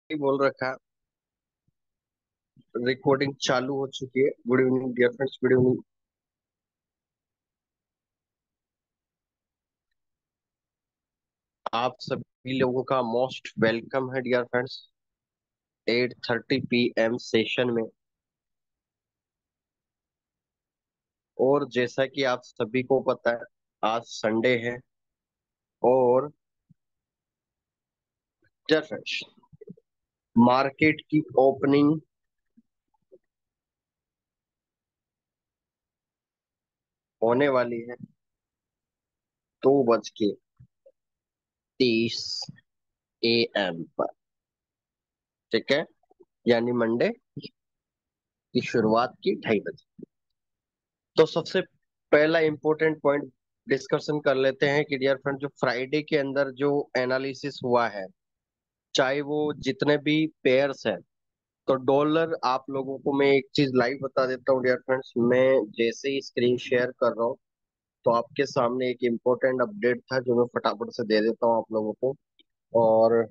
बोल रखा है। रिकॉर्डिंग चालू हो चुकी है। Good evening dear friends, good evening. आप सभी लोगों का मोस्ट वेलकम है डियर फ्रेंड्स 8:30 PM सेशन में। और जैसा कि आप सभी को पता है, आज संडे है। और डियर फ्रेंड्स, मार्केट की ओपनिंग होने वाली है 2:30 AM पर। ठीक है, यानी मंडे की शुरुआत की 2:30 बजे। तो सबसे पहला इंपॉर्टेंट पॉइंट डिस्कशन कर लेते हैं कि डियर फ्रेंड, जो फ्राइडे के अंदर जो एनालिसिस हुआ है, चाहे वो जितने भी पेयर्स हैं, तो डॉलर, आप लोगों को मैं एक चीज लाइव बता देता हूँ डियर फ्रेंड्स। मैं जैसे ही स्क्रीन शेयर कर रहा हूँ, तो आपके सामने एक इम्पोर्टेंट अपडेट था जो मैं फटाफट से दे देता हूँ आप लोगों को। और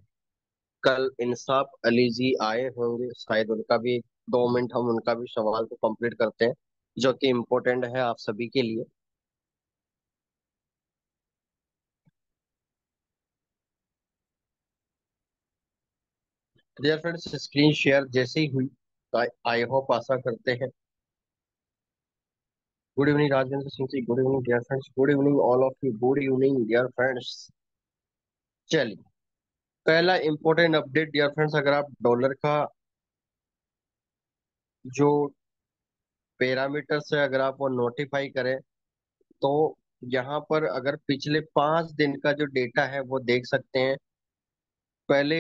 कल इंसाफ अली जी आए होंगे, शायद उनका भी 2 मिनट हम उनका भी सवाल को कंप्लीट करते हैं, जो कि इम्पोर्टेंट है आप सभी के लिए। डियर फ्रेंड्स, स्क्रीन शेयर जैसे ही हुई, आई होप आशा करते हैं। Good evening Rajvendra Singh ji, good evening dear friends, good evening all of you, good evening dear friends. चलिए, पहला इंपॉर्टेंट अपडेट डियर फ्रेंड्स, अगर आप डॉलर का जो पैरामीटर्स है अगर आप वो नोटिफाई करें, तो यहाँ पर अगर पिछले 5 दिन का जो डेटा है वो देख सकते हैं। पहले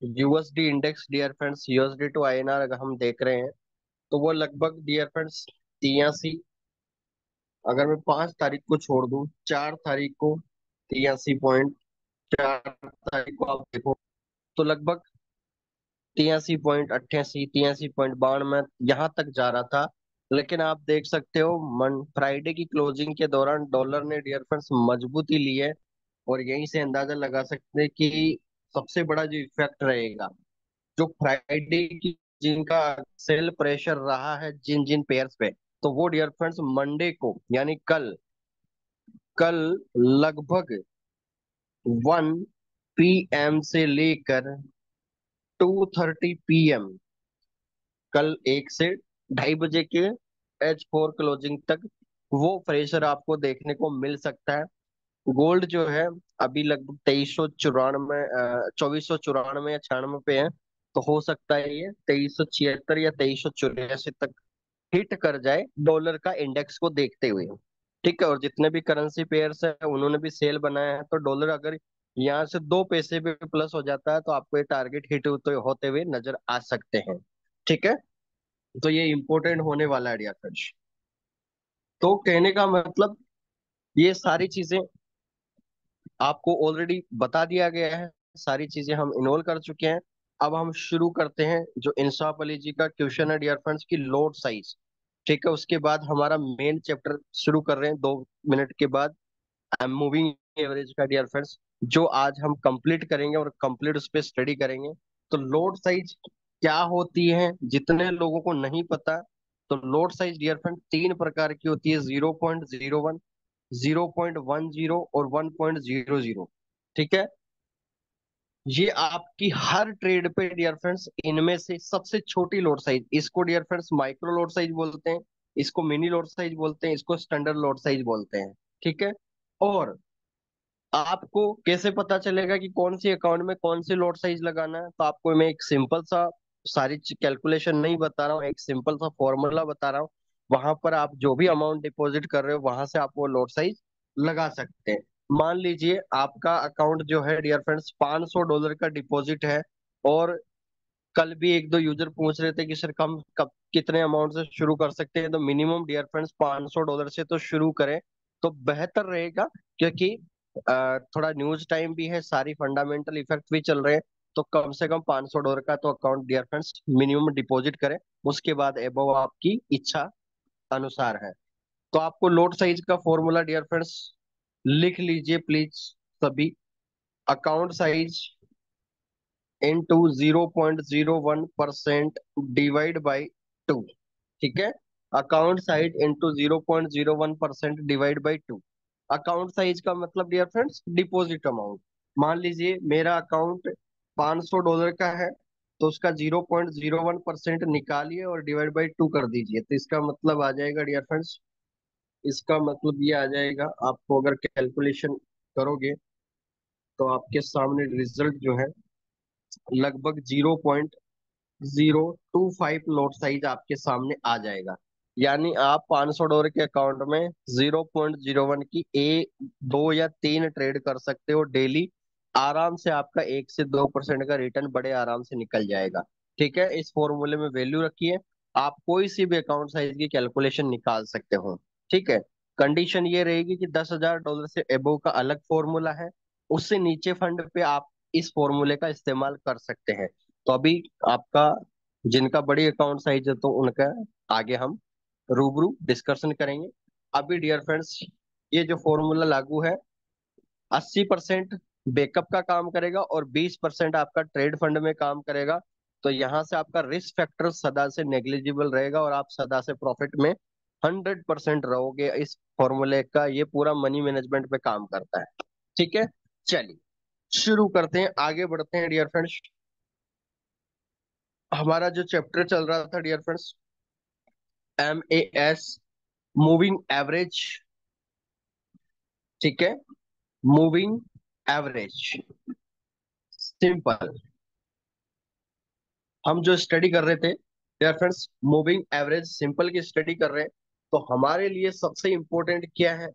USD index dear friends, USD to INR अगर हम देख रहे हैं, तो वो लगभग डियर फ्रेंड्स 83। अगर मैं 5 तारीख को छोड़ दूं, 4 तारीख को 83 पॉइंट, 4 तारीख को आप देखो तो लगभग 83.88, 83.92 यहाँ तक जा रहा था। लेकिन आप देख सकते हो मन फ्राइडे की क्लोजिंग के दौरान डॉलर ने डियर फ्रेंड्स मजबूती ली है। और यहीं से अंदाजा लगा सकते हैं कि सबसे बड़ा जो इफेक्ट रहेगा, जो फ्राइडे की जिनका सेल प्रेशर रहा है जिन जिन पेयर्स पे, तो वो डियर फ्रेंड्स मंडे को यानी कल, कल लगभग 1 PM से लेकर 2:30 PM, कल 1 से 2:30 बजे के H4 क्लोजिंग तक वो प्रेशर आपको देखने को मिल सकता है। गोल्ड जो है अभी लगभग 2394, 2494 या 96 पे है। तो हो सकता है ये 2376 या 2384 तक हिट कर जाए डॉलर का इंडेक्स को देखते हुए। ठीक है, और जितने भी करेंसी पेयर्स है उन्होंने भी सेल बनाया है, तो डॉलर अगर यहाँ से 2 पैसे भी प्लस हो जाता है, तो आपको ये टारगेट हिट होते हुए नजर आ सकते हैं। ठीक है, तो ये इंपॉर्टेंट होने वाला है डियर फ्रेंड्स। तो कहने का मतलब, ये सारी चीजें आपको ऑलरेडी बता दिया गया है, सारी चीजें हम इन्वॉल्व कर चुके हैं। अब हम शुरू करते हैं जो इंसाफ अली जी का क्वेश्चन है डियर फ्रेंड्स की लोड साइज। ठीक है, उसके बाद हमारा मेन चैप्टर शुरू कर रहे हैं 2 मिनट के बाद, मूविंग एवरेज का डियर फ्रेंड्स, जो आज हम कंप्लीट करेंगे और कंप्लीट उस पर स्टडी करेंगे। तो लोड साइज क्या होती है, जितने लोगों को नहीं पता, तो लोड साइज डियर फ्रेंड 3 प्रकार की होती है: 0.01, 0.10 और 1.00। ठीक है, ये आपकी हर ट्रेड पे डियर फ्रेंड्स इनमें से सबसे छोटी लोड साइज, इसको dear friends micro lot size बोलते हैं, इसको मिनी लोड साइज बोलते हैं, इसको स्टैंडर्ड लोड साइज बोलते हैं। ठीक है, और आपको कैसे पता चलेगा कि कौन सी अकाउंट में कौन सी लॉट साइज लगाना है, तो आपको मैं एक सिंपल सा, सारी कैलकुलेशन नहीं बता रहा हूँ, एक सिंपल सा फॉर्मूला बता रहा हूँ। वहां पर आप जो भी अमाउंट डिपॉजिट कर रहे हो, वहां से आप वो लॉट साइज लगा सकते हैं। मान लीजिए आपका अकाउंट जो है डियर फ्रेंड्स $500 का डिपॉजिट है, और कल भी एक दो यूजर पूछ रहे थे कि सर हम कब कितने अमाउंट से शुरू कर सकते हैं, तो मिनिमम डियर फ्रेंड्स $500 से तो शुरू करें तो बेहतर रहेगा। क्योंकि थोड़ा न्यूज टाइम भी है, सारी फंडामेंटल इफेक्ट भी चल रहे हैं। तो कम से कम $500 का तो account dear friends minimum deposit करें। उसके बाद एबव आपकी इच्छा अनुसार है। तो आपको लोड साइज का फॉर्मूला डियर फ्रेंड्स लिख लीजिए प्लीज सभी। Account size into 0.01% divide by two. ठीक है, account size into 0.01% divide by two. Account size का मतलब डियर फ्रेंड्स डिपॉजिट अमाउंट। मान लीजिए मेरा अकाउंट $500 का है, तो उसका 0.01% निकालिए और डिवाइड बाई टू कर दीजिए, तो इसका मतलब आ जाएगा डियर फ्रेंड्स, इसका मतलब ये आ जाएगा, आपको अगर कैलकुलेशन करोगे तो आपके सामने रिजल्ट जो है लगभग 0.025 नोट साइज आपके सामने आ जाएगा। यानी आप $500 के अकाउंट में 0.01 की दो या तीन ट्रेड कर सकते हो डेली। आराम से आपका 1 से 2% का रिटर्न बड़े आराम से निकल जाएगा। ठीक है, इस फॉर्मूले में वैल्यू रखिए, आप कोई सी भी अकाउंट साइज की कैलकुलेशन निकाल सकते हो। ठीक है, कंडीशन ये रहेगी कि $10,000 से एबव का अलग फॉर्मूला है, उससे नीचे फंड पे आप इस फॉर्मूले का इस्तेमाल कर सकते हैं। तो अभी आपका, जिनका बड़ी अकाउंट साइज है तो उनका आगे हम रूबरू डिस्कशन करेंगे। अभी डियर फ्रेंड्स, ये जो फॉर्मूला लागू है 80% बैकअप का काम करेगा और 20% आपका ट्रेड फंड में काम करेगा। तो यहाँ से आपका रिस्क फैक्टर सदा से नेग्लिजिबल रहेगा और आप सदा से प्रॉफिट में 100% रहोगे। इस फॉर्मूले का ये पूरा मनी मैनेजमेंट पे काम करता है। ठीक है, चलिए शुरू करते हैं, आगे बढ़ते हैं डियर फ्रेंड्स। हमारा जो चैप्टर चल रहा था dear friends, MAS, moving average. ठीक है, मूविंग एवरेज सिंपल, हम जो स्टडी कर रहे थे dear friends, moving average simple की स्टडी कर रहे हैं। तो हमारे लिए सबसे इंपॉर्टेंट क्या है,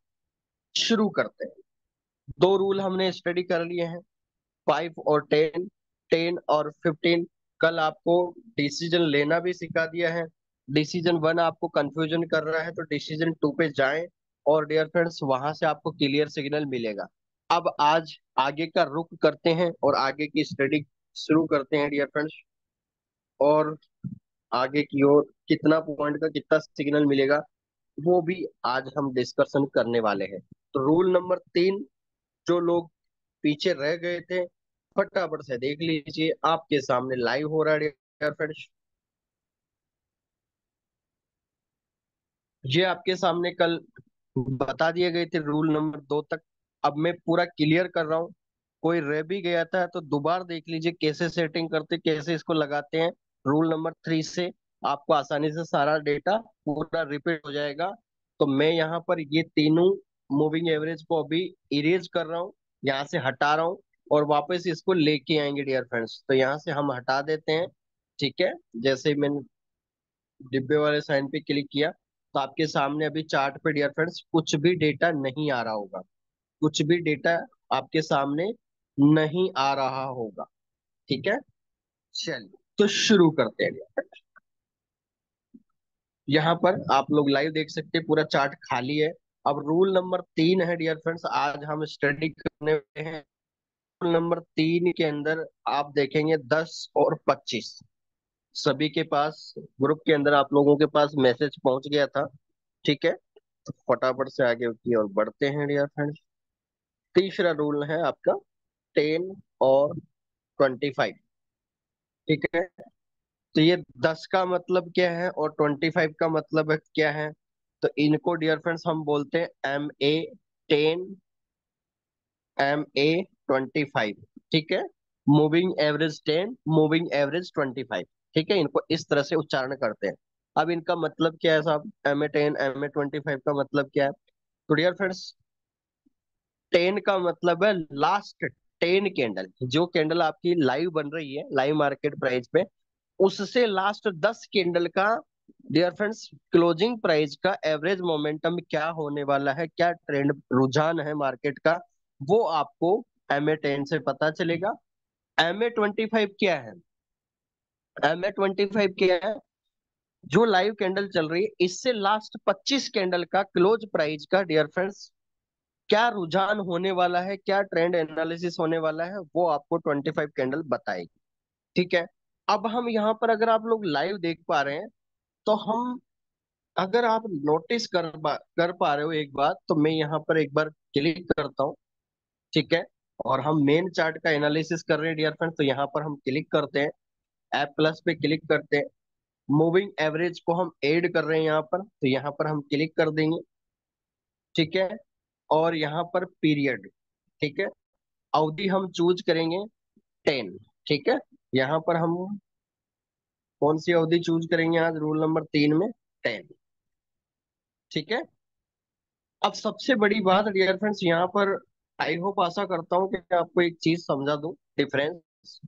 शुरू करते हैं। दो रूल हमने स्टडी कर लिए हैं, 5 और 10, 10 और 15। कल आपको डिसीजन लेना भी सिखा दिया है। डिसीजन 1 आपको कंफ्यूजन कर रहा है तो डिसीजन 2 पे जाएं और डियर फ्रेंड्स वहां से आपको क्लियर सिग्नल मिलेगा। अब आज आगे का रुख करते हैं और आगे की स्टडी शुरू करते हैं डियर फ्रेंड्स। और आगे की ओर कितना पॉइंट का कितना सिग्नल मिलेगा वो भी आज हम डिस्कशन करने वाले हैं। तो रूल नंबर 3, जो लोग पीछे रह गए थे फटाफट से देख लीजिए, आपके सामने लाइव हो रहा है डियर फ्रेंड्स। ये आपके सामने कल बता दिए गए थे रूल नंबर 2 तक। अब मैं पूरा क्लियर कर रहा हूँ, कोई रह भी गया था तो दोबारा देख लीजिए कैसे सेटिंग करते, कैसे इसको लगाते हैं। रूल नंबर 3 से आपको आसानी से सारा डेटा पूरा रिपीट हो जाएगा। तो मैं यहाँ पर ये तीनों मूविंग एवरेज को अभी इरेज कर रहा हूँ, यहाँ से हटा रहा हूँ और वापस इसको लेके आएंगे डियर फ्रेंड्स। तो यहाँ से हम हटा देते हैं। ठीक है, जैसे ही मैंने डिब्बे वाले साइन पे क्लिक किया तो आपके सामने अभी चार्ट पे डियर फ्रेंड्स कुछ भी डेटा नहीं आ रहा होगा, कुछ भी डेटा आपके सामने नहीं आ रहा होगा। ठीक है, चलिए तो शुरू करते हैं। यहाँ पर आप लोग लाइव देख सकते हैं पूरा चार्ट खाली है। अब रूल नंबर 3 है डियर फ्रेंड्स, आज हम स्टडी करने वाले हैं। रूल नंबर 3 के अंदर आप देखेंगे 10 और 25, सभी के पास ग्रुप के अंदर आप लोगों के पास मैसेज पहुंच गया था। ठीक है, तो फटाफट से आगे की ओर बढ़ते हैं डियर फ्रेंड्स। तीसरा रूल है आपका 10 और 25। ठीक है, तो ये 10 का मतलब क्या है और 25 का मतलब है क्या है, तो इनको डियर फ्रेंड्स हम बोलते हैं MA10, MA25। ठीक है, मूविंग एवरेज 10, मूविंग एवरेज 25। ठीक है, इनको इस तरह से उच्चारण करते हैं। अब इनका मतलब क्या है साहब, MA10 MA25 का मतलब क्या है, तो डियर फ्रेंड्स 10 का मतलब है लास्ट 10 कैंडल, जो कैंडल आपकी लाइव बन रही है लाइव मार्केट प्राइस पे, उससे लास्ट 10 कैंडल का डियर फ्रेंड्स क्लोजिंग प्राइस का एवरेज मोमेंटम क्या होने वाला है, क्या ट्रेंड रुझान है मार्केट का, वो आपको MA10 से पता चलेगा। MA25 क्या है, MA25 क्या है, जो लाइव कैंडल चल रही है इससे लास्ट 25 कैंडल का क्लोज प्राइस का डियर फ्रेंड्स क्या रुझान होने वाला है, क्या ट्रेंड एनालिसिस होने वाला है, वो आपको 25 कैंडल बताएगी। ठीक है, अब हम यहाँ पर अगर आप लोग लाइव देख पा रहे हैं तो हम, अगर आप नोटिस कर पा रहे हो एक बात, तो मैं यहाँ पर एक बार क्लिक करता हूँ। ठीक है, और हम मेन चार्ट का एनालिसिस कर रहे हैं डियर फ्रेंड्स, तो यहाँ पर हम क्लिक करते हैं, ऐप प्लस पे क्लिक करते हैं, मूविंग एवरेज को हम ऐड कर रहे हैं यहाँ पर, तो यहाँ पर हम क्लिक कर देंगे। ठीक है। और यहाँ पर पीरियड, ठीक है, अवधि हम चूज करेंगे 10। ठीक है। यहाँ पर हम कौन सी अवधि चूज करेंगे आज रूल नंबर 3 में? 10। ठीक है। अब सबसे बड़ी बात डियर फ्रेंड्स यहाँ पर, आई होप आशा करता हूँ कि आपको एक चीज समझा दूं, डिफरेंस।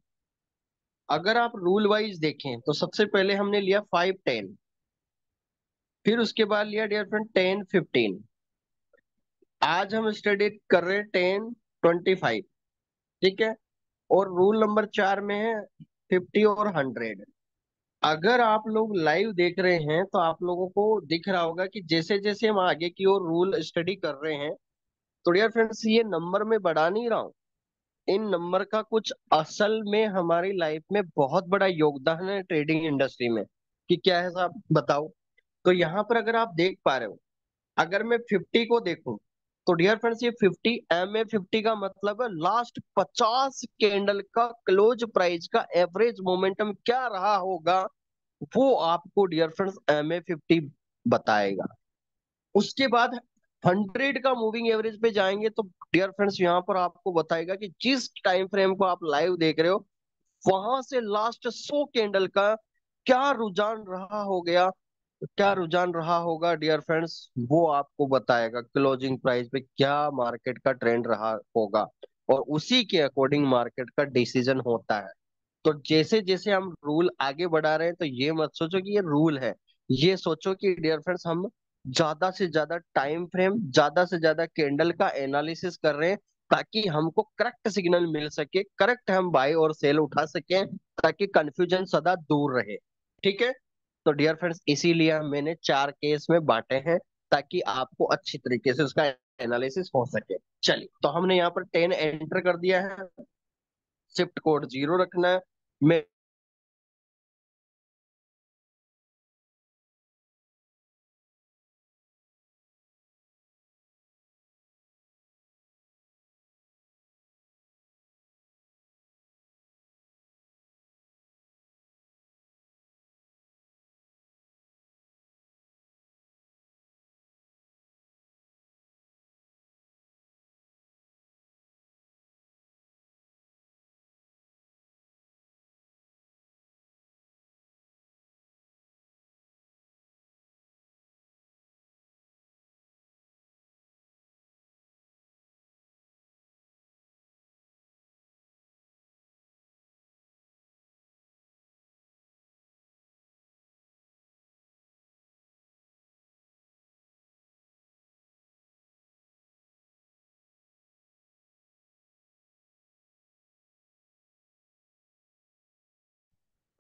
अगर आप रूल वाइज देखें तो सबसे पहले हमने लिया 5-10, फिर उसके बाद लिया डियर फ्रेंड 10-15, आज हम स्टडी कर रहे हैं 10-25। ठीक है। और रूल नंबर 4 में है 50 और 100। अगर आप लोग लाइव देख रहे हैं तो आप लोगों को दिख रहा होगा कि जैसे जैसे हम आगे की ओर रूल स्टडी कर रहे हैं, तो डियर फ्रेंड्स ये नंबर में बढ़ा नहीं रहा हूँ, इन नंबर का कुछ असल में हमारी लाइफ में बहुत बड़ा योगदान है ट्रेडिंग इंडस्ट्री में। कि क्या है साहब बताओ। तो यहाँ पर अगर आप देख पा रहे हो, अगर मैं 50 को देखूं, तो डियर फ्रेंड्स ये 50 का मतलब है लास्ट 50 कैंडल का क्लोज प्राइस का एवरेज मोमेंटम क्या रहा होगा, वो आपको डियर फ्रेंड्स MA50 बताएगा। उसके बाद 100 का मूविंग एवरेज पे जाएंगे, तो डियर फ्रेंड्स यहाँ पर आपको बताएगा कि जिस टाइम फ्रेम को आप लाइव देख रहे हो, वहां से लास्ट 100 कैंडल का क्या रुझान रहा हो गया, क्या रुझान रहा होगा डियर फ्रेंड्स, वो आपको बताएगा क्लोजिंग प्राइस पे क्या मार्केट का ट्रेंड रहा होगा। और उसी के अकॉर्डिंग मार्केट का डिसीजन होता है। तो जैसे जैसे हम रूल आगे बढ़ा रहे हैं, तो ये मत सोचो कि ये रूल है, ये सोचो कि डियर फ्रेंड्स हम ज्यादा से ज्यादा टाइम फ्रेम, ज्यादा से ज्यादा कैंडल का एनालिसिस कर रहे हैं, ताकि हमको करेक्ट सिग्नल मिल सके, करेक्ट हम बाय और सेल उठा सकें, ताकि कंफ्यूजन सदा दूर रहे। ठीक है। तो डियर फ्रेंड्स इसीलिए मैंने 4 केस में बांटे हैं, ताकि आपको अच्छी तरीके से उसका एनालिसिस हो सके। चलिए, तो हमने यहाँ पर 10 एंटर कर दिया है, शिफ्ट कोड 0 रखना है। मैं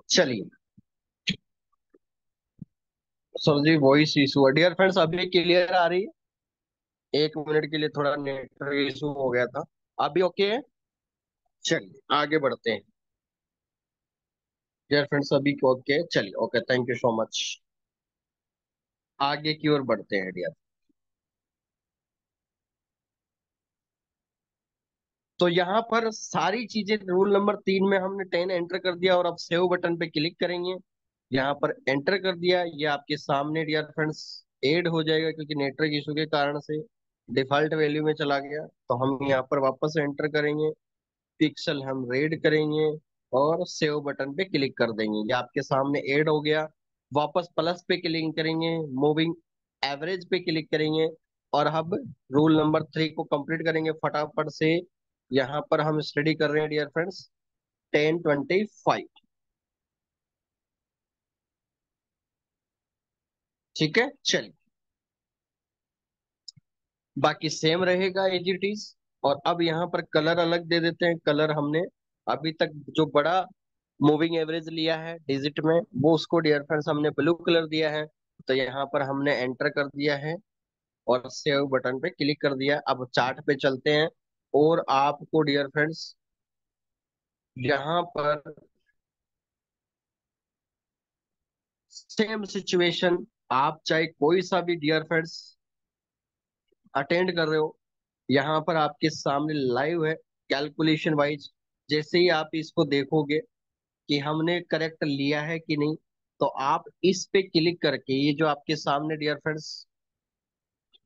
चलिए सर जी, वॉइस इशू है डियर फ्रेंड्स, अभी क्लियर आ रही है? 1 मिनट के लिए थोड़ा नेटवर्क इशू हो गया था। अभी ओके है? चलिए आगे बढ़ते हैं डियर फ्रेंड्स, अभी ओके, चलिए okay, thank you so much. आगे की ओर बढ़ते हैं डियर। तो यहाँ पर सारी चीजें रूल नंबर 3 में हमने 10 एंटर कर दिया, और अब सेव बटन पे क्लिक करेंगे। यहाँ पर एंटर कर दिया, ये आपके सामने डियर फ्रेंड्स ऐड हो जाएगा, क्योंकि नेटवर्क इशू के कारण से डिफॉल्ट वैल्यू में चला गया। तो हम यहाँ पर वापस एंटर करेंगे, पिक्सल हम रेड करेंगे, और सेव बटन पे क्लिक कर देंगे, ये आपके सामने ऐड हो गया। वापस प्लस पे क्लिक करेंगे, मूविंग एवरेज पे क्लिक करेंगे, और अब रूल नंबर 3 को कंप्लीट करेंगे फटाफट से। यहाँ पर हम स्टडी कर रहे हैं डियर फ्रेंड्स 10-25। ठीक है। चलिए, बाकी सेम रहेगा एज इट इज। और अब यहाँ पर कलर अलग दे देते हैं। कलर हमने अभी तक जो बड़ा मूविंग एवरेज लिया है डिजिट में, वो उसको डियर फ्रेंड्स हमने ब्लू कलर दिया है। तो यहाँ पर हमने एंटर कर दिया है, और सेव बटन पे क्लिक कर दिया। अब चार्ट पे चलते हैं, और आपको डियर फ्रेंड्स यहाँ पर सेम सिचुएशन, आप चाहे कोई सा भी डियर फ्रेंड्स अटेंड कर रहे हो, यहाँ पर आपके सामने लाइव है। कैलकुलेशन वाइज जैसे ही आप इसको देखोगे कि हमने करेक्ट लिया है कि नहीं, तो आप इस पे क्लिक करके, ये जो आपके सामने डियर फ्रेंड्स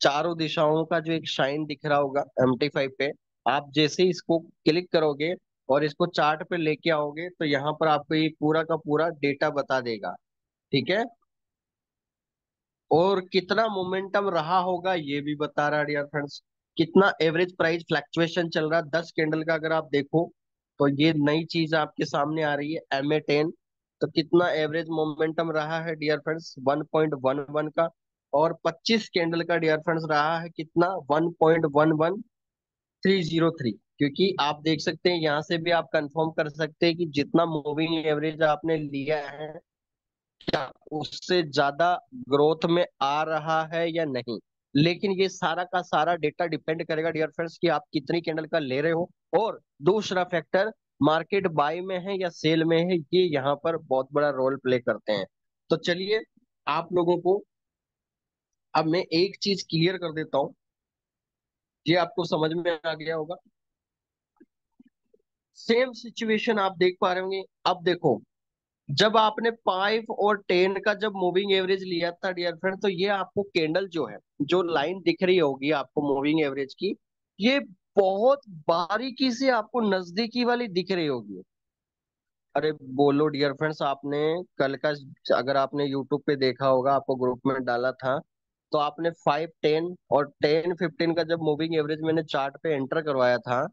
चारों दिशाओं का जो एक शाइन दिख रहा होगा MT5 पे, आप जैसे ही इसको क्लिक करोगे और इसको चार्ट पे लेके आओगे, तो यहाँ पर आपको ये पूरा का पूरा डेटा बता देगा। ठीक है, और कितना मोमेंटम रहा होगा ये भी बता रहा है डियर फ्रेंड्स। कितना एवरेज प्राइस फ्लक्चुएशन चल रहा है 10 कैंडल का, अगर आप देखो तो ये नई चीज आपके सामने आ रही है MA10। तो कितना एवरेज मोमेंटम रहा है डियर फ्रेंड्स 1.11 का, और 25 कैंडल का डियर फ्रेंड्स रहा है कितना 1.11303। क्योंकि आप देख सकते हैं यहाँ से भी आप कंफर्म कर सकते हैं कि जितना मूविंग एवरेज आपने लिया है क्या उससे ज्यादा ग्रोथ में आ रहा है या नहीं। लेकिन ये सारा का सारा डेटा डिपेंड करेगा डियर फ्रेंड्स कि आप कितनी कैंडल का ले रहे हो, और दूसरा फैक्टर मार्केट बाय में है या सेल में है, ये यहाँ पर बहुत बड़ा रोल प्ले करते हैं। तो चलिए आप लोगों को अब मैं एक चीज क्लियर कर देता हूँ, ये आपको समझ में आ गया होगा। सेम सिचुएशन आप देख पा रहे होंगे। अब देखो, जब आपने 5 और 10 का जब मूविंग एवरेज लिया था डियर फ्रेंड, तो ये आपको कैंडल जो है, जो लाइन दिख रही होगी आपको मूविंग एवरेज की, ये बहुत बारीकी से आपको नजदीकी वाली दिख रही होगी। अरे बोलो डियर फ्रेंड्स, आपने कल का, अगर आपने यूट्यूब पे देखा होगा, आपको ग्रुप में डाला था, तो आपने 5, 10 और 10, 15 का जब मूविंग एवरेज मैंने चार्ट पे एंटर करवाया था,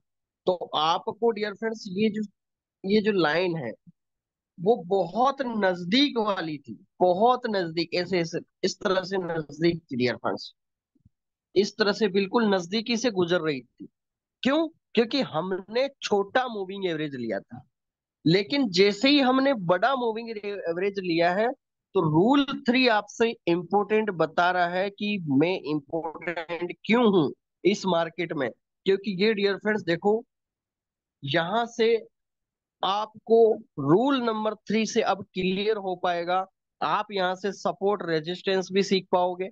तो आपको डियर फ्रेंड्स ये जो लाइन है वो बहुत नजदीक वाली थी, बहुत नजदीक, ऐसे ऐसे इस तरह से नजदीक थी डियर फ्रेंड्स, इस तरह से बिल्कुल नजदीकी से गुजर रही थी। क्यों? क्योंकि हमने छोटा मूविंग एवरेज लिया था। लेकिन जैसे ही हमने बड़ा मूविंग एवरेज लिया है, तो रूल 3 आपसे इंपोर्टेंट बता रहा है कि मैं इंपोर्टेंट क्यों हूं इस मार्केट में। क्योंकि ये डियर फ्रेंड्स देखो, यहां से आपको रूल नंबर 3 से अब क्लियर हो पाएगा। आप यहाँ से सपोर्ट रेजिस्टेंस भी सीख पाओगे।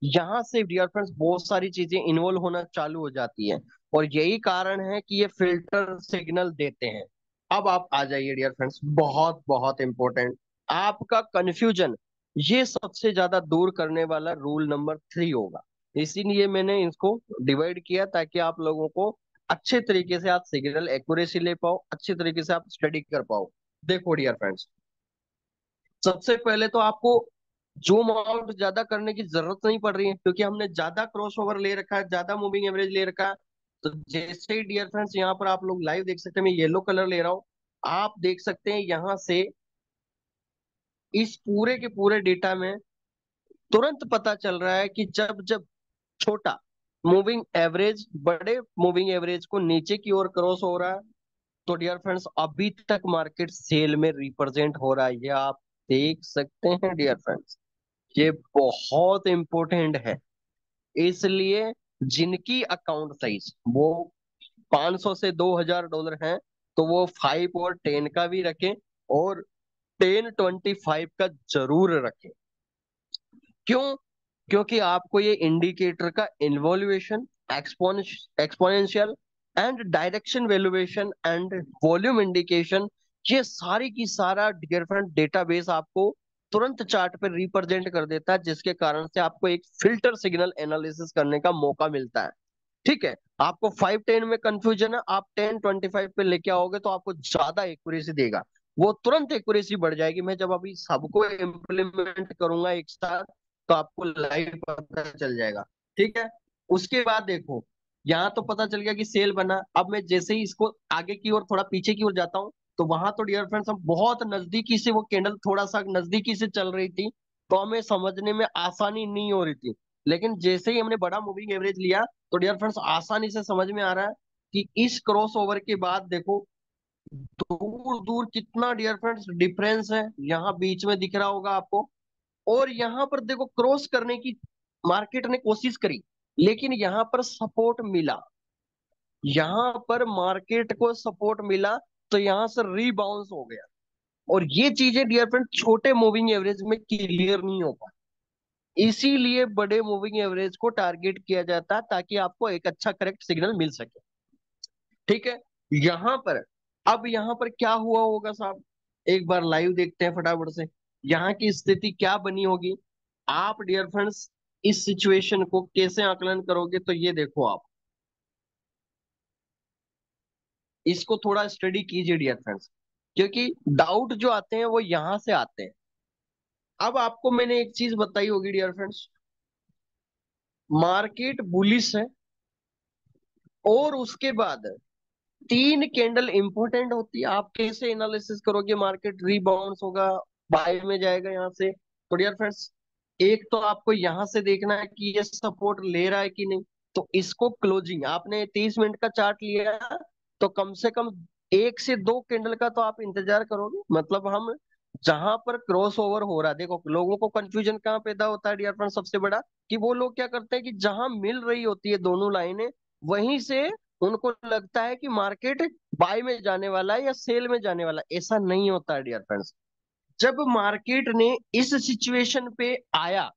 यहाँ से डियर फ्रेंड्स बहुत सारी चीजें इन्वॉल्व होना चालू हो जाती है, और यही कारण है कि ये फिल्टर सिग्नल देते हैं। अब आप आ जाइए डियर फ्रेंड्स, बहुत बहुत इंपॉर्टेंट, आपका कंफ्यूजन ये सबसे ज्यादा दूर करने वाला रूल नंबर 3 होगा। इसीलिए मैंने इसको डिवाइड किया, ताकि आप लोगों को अच्छे तरीके से आप सिग्नल एक्यूरेसी ले पाओ, अच्छे तरीके से आप स्टडी कर पाओ। देखो डियर फ्रेंड्स, सबसे पहले तो आपको जूम आउट ज्यादा करने की जरूरत नहीं पड़ रही है, क्योंकि हमने ज्यादा क्रॉस ओवर ले रखा है, ज्यादा मूविंग एवरेज ले रखा है। तो जैसे ही डियर फ्रेंड्स यहाँ पर आप लोग लाइव देख सकते हैं, मैं येलो कलर ले रहा हूँ, आप देख सकते हैं यहाँ से इस पूरे के पूरे डेटा में तुरंत पता चल रहा है कि जब जब छोटा मूविंग एवरेज बड़े मूविंग एवरेज को नीचे की ओर क्रॉस हो रहा है, तो डियर फ्रेंड्स अभी तक मार्केट सेल में रिप्रेजेंट हो रहा है, ये आप देख सकते हैं डियर फ्रेंड्स। ये बहुत इंपॉर्टेंट है। इसलिए जिनकी अकाउंट साइज वो 500 से $2000 है, तो वो 5 और 10 का भी रखें, और 10, 25 का जरूर रखें। क्यों? क्योंकि आपको ये इंडिकेटर का involution, exponential and direction valuation and volume indication, ये सारी की सारा डिफरेंट डेटाबेस आपको तुरंत चार्ट पर रिप्रेजेंट कर देता है, जिसके कारण से आपको एक फिल्टर सिग्नल एनालिसिस करने का मौका मिलता है। ठीक है, आपको 5, 10 में कंफ्यूजन है, आप 10, 25 पे लेके आओगे तो आपको ज्यादा एक्यूरेसी देगा, वो तुरंत एक्यूरेसी बढ़ जाएगी। मैं जब अभी सबको इम्प्लीमेंट करूंगा एक साथ, तो आपको लाइव पता चल जाएगा। ठीक है, उसके बाद देखो, यहाँ तो पता चल गया कि सेल बना। अब मैं जैसे ही इसको आगे की ओर थोड़ा पीछे की ओर जाता हूँ, तो वहां तो डियर फ्रेंड्स हम बहुत नजदीकी से, वो कैंडल थोड़ा सा नजदीकी से चल रही थी, तो हमें समझने में आसानी नहीं हो रही थी। लेकिन जैसे ही हमने बड़ा मूविंग एवरेज लिया, तो डियर फ्रेंड्स आसानी से समझ में आ रहा है कि इस क्रॉस ओवर के बाद देखो दूर दूर कितना डियर फ्रेंड्स डिफरेंस है, यहाँ बीच में दिख रहा होगा आपको। और यहाँ पर देखो क्रॉस करने की मार्केट ने कोशिश करी, लेकिन यहाँ पर सपोर्ट मिला, यहाँ पर मार्केट को सपोर्ट मिला, तो यहाँ से रीबाउंस हो गया। और ये चीजें डियर फ्रेंड छोटे मूविंग एवरेज में क्लियर नहीं हो पाती, इसीलिए बड़े मूविंग एवरेज को टारगेट किया जाता है, ताकि आपको एक अच्छा करेक्ट सिग्नल मिल सके। ठीक है, यहां पर, अब यहां पर क्या हुआ होगा साहब, एक बार लाइव देखते हैं फटाफट से, यहाँ की स्थिति क्या बनी होगी। आप डियर फ्रेंड्स इस सिचुएशन को कैसे आकलन करोगे, तो ये देखो आप इसको थोड़ा स्टडी कीजिए डियर फ्रेंड्स, क्योंकि डाउट जो आते हैं वो यहां से आते हैं। अब आपको मैंने एक चीज बताई होगी डियर फ्रेंड्स, मार्केट बुलिश है, और उसके बाद तीन कैंडल इंपॉर्टेंट होती है। आप कैसे एनालिसिस करोगे, मार्केट रीबाउंस होगा, बाय में जाएगा यहाँ से, तो डियर फ्रेंड्स एक तो आपको यहां से देखना है कि ये सपोर्ट ले रहा है कि नहीं। तो इसको क्लोजिंग, आपने 30 मिनट का चार्ट लिया, तो कम से कम एक से दो कैंडल का तो आप इंतजार करोगे। मतलब हम जहां पर क्रॉस ओवर हो रहा है, देखो लोगों को कंफ्यूजन कहाँ पैदा होता है डियर फ्रेंड, सबसे बड़ा कि वो लोग क्या करते हैं कि जहां मिल रही होती है दोनों लाइनें, वहीं से उनको लगता है कि मार्केट बाय में जाने वाला है या सेल में जाने वाला है। ऐसा नहीं होता है डियर फ्रेंड्स। जब मार्केट ने इस सिचुएशन पे आया,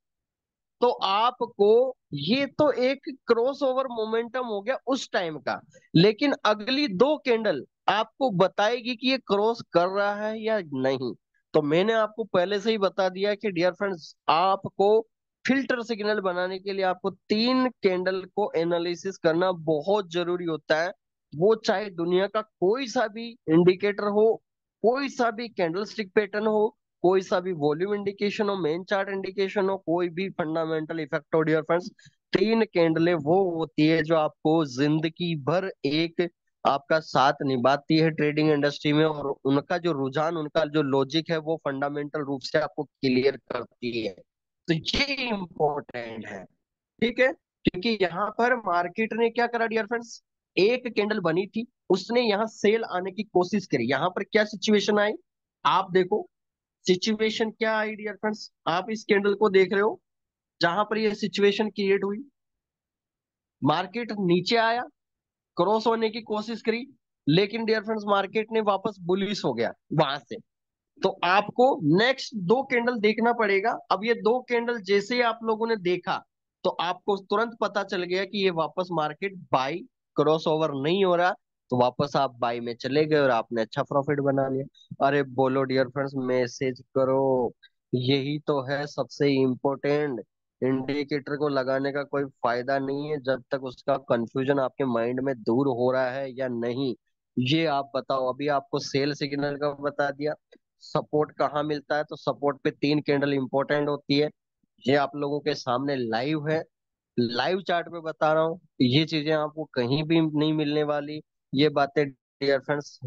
तो आपको, ये तो एक क्रॉस ओवर मोमेंटम हो गया उस टाइम का, लेकिन अगली दो कैंडल आपको बताएगी कि ये क्रॉस कर रहा है या नहीं। तो मैंने आपको पहले से ही बता दिया कि डियर फ्रेंड्स आपको फिल्टर सिग्नल बनाने के लिए आपको तीन कैंडल को एनालिसिस करना बहुत जरूरी होता है। वो चाहे दुनिया का कोई सा भी इंडिकेटर हो, कोई सा भी कैंडल स्टिक पैटर्न हो, कोई सा भी वॉल्यूम इंडिकेशन हो, मेन चार्ट इंडिकेशन हो, कोई भी फंडामेंटल इफेक्ट हो डियर फ्रेंड्स, तीन कैंडलें वो होती है जो आपको जिंदगी भर एक आपका साथ निभाती है ट्रेडिंग इंडस्ट्री में, और उनका जो रुझान, उनका जो लॉजिक है वो फंडामेंटल रूप से आपको क्लियर करती है। तो ये इंपॉर्टेंट है, ठीक है। क्योंकि यहाँ पर मार्केट ने क्या करा डियर फ्रेंड्स, एक कैंडल बनी थी, उसने यहाँ सेल आने की कोशिश करी। यहाँ पर क्या सिचुएशन आई, आप देखो सिचुएशन क्या आई डियर फ्रेंड्स, आप इस कैंडल को देख रहे हो, जहां पर ये सिचुएशन क्रिएट हुई, मार्केट नीचे आया, क्रॉस होने की कोशिश करी, लेकिन डियर फ्रेंड्स मार्केट ने वापस बुलिश हो गया वहां से। तो आपको नेक्स्ट दो कैंडल देखना पड़ेगा। अब ये दो कैंडल जैसे ही आप लोगों ने देखा, तो आपको तुरंत पता चल गया कि ये वापस मार्केट बाई, क्रॉस ओवर नहीं हो रहा, तो वापस आप बाई में चले गए और आपने अच्छा प्रॉफिट बना लिया। अरे बोलो डियर फ्रेंड्स, मैसेज करो। यही तो है सबसे इम्पोर्टेंट। इंडिकेटर को लगाने का कोई फायदा नहीं है जब तक उसका कंफ्यूजन आपके माइंड में दूर हो रहा है या नहीं। ये आप बताओ, अभी आपको सेल सिग्नल का बता दिया, सपोर्ट कहाँ मिलता है, तो सपोर्ट पे तीन कैंडल इंपॉर्टेंट होती है। ये आप लोगों के सामने लाइव है, लाइव चार्ट पे बता रहा हूँ। ये चीजें आपको कहीं भी नहीं मिलने वाली। ये बातें dear friends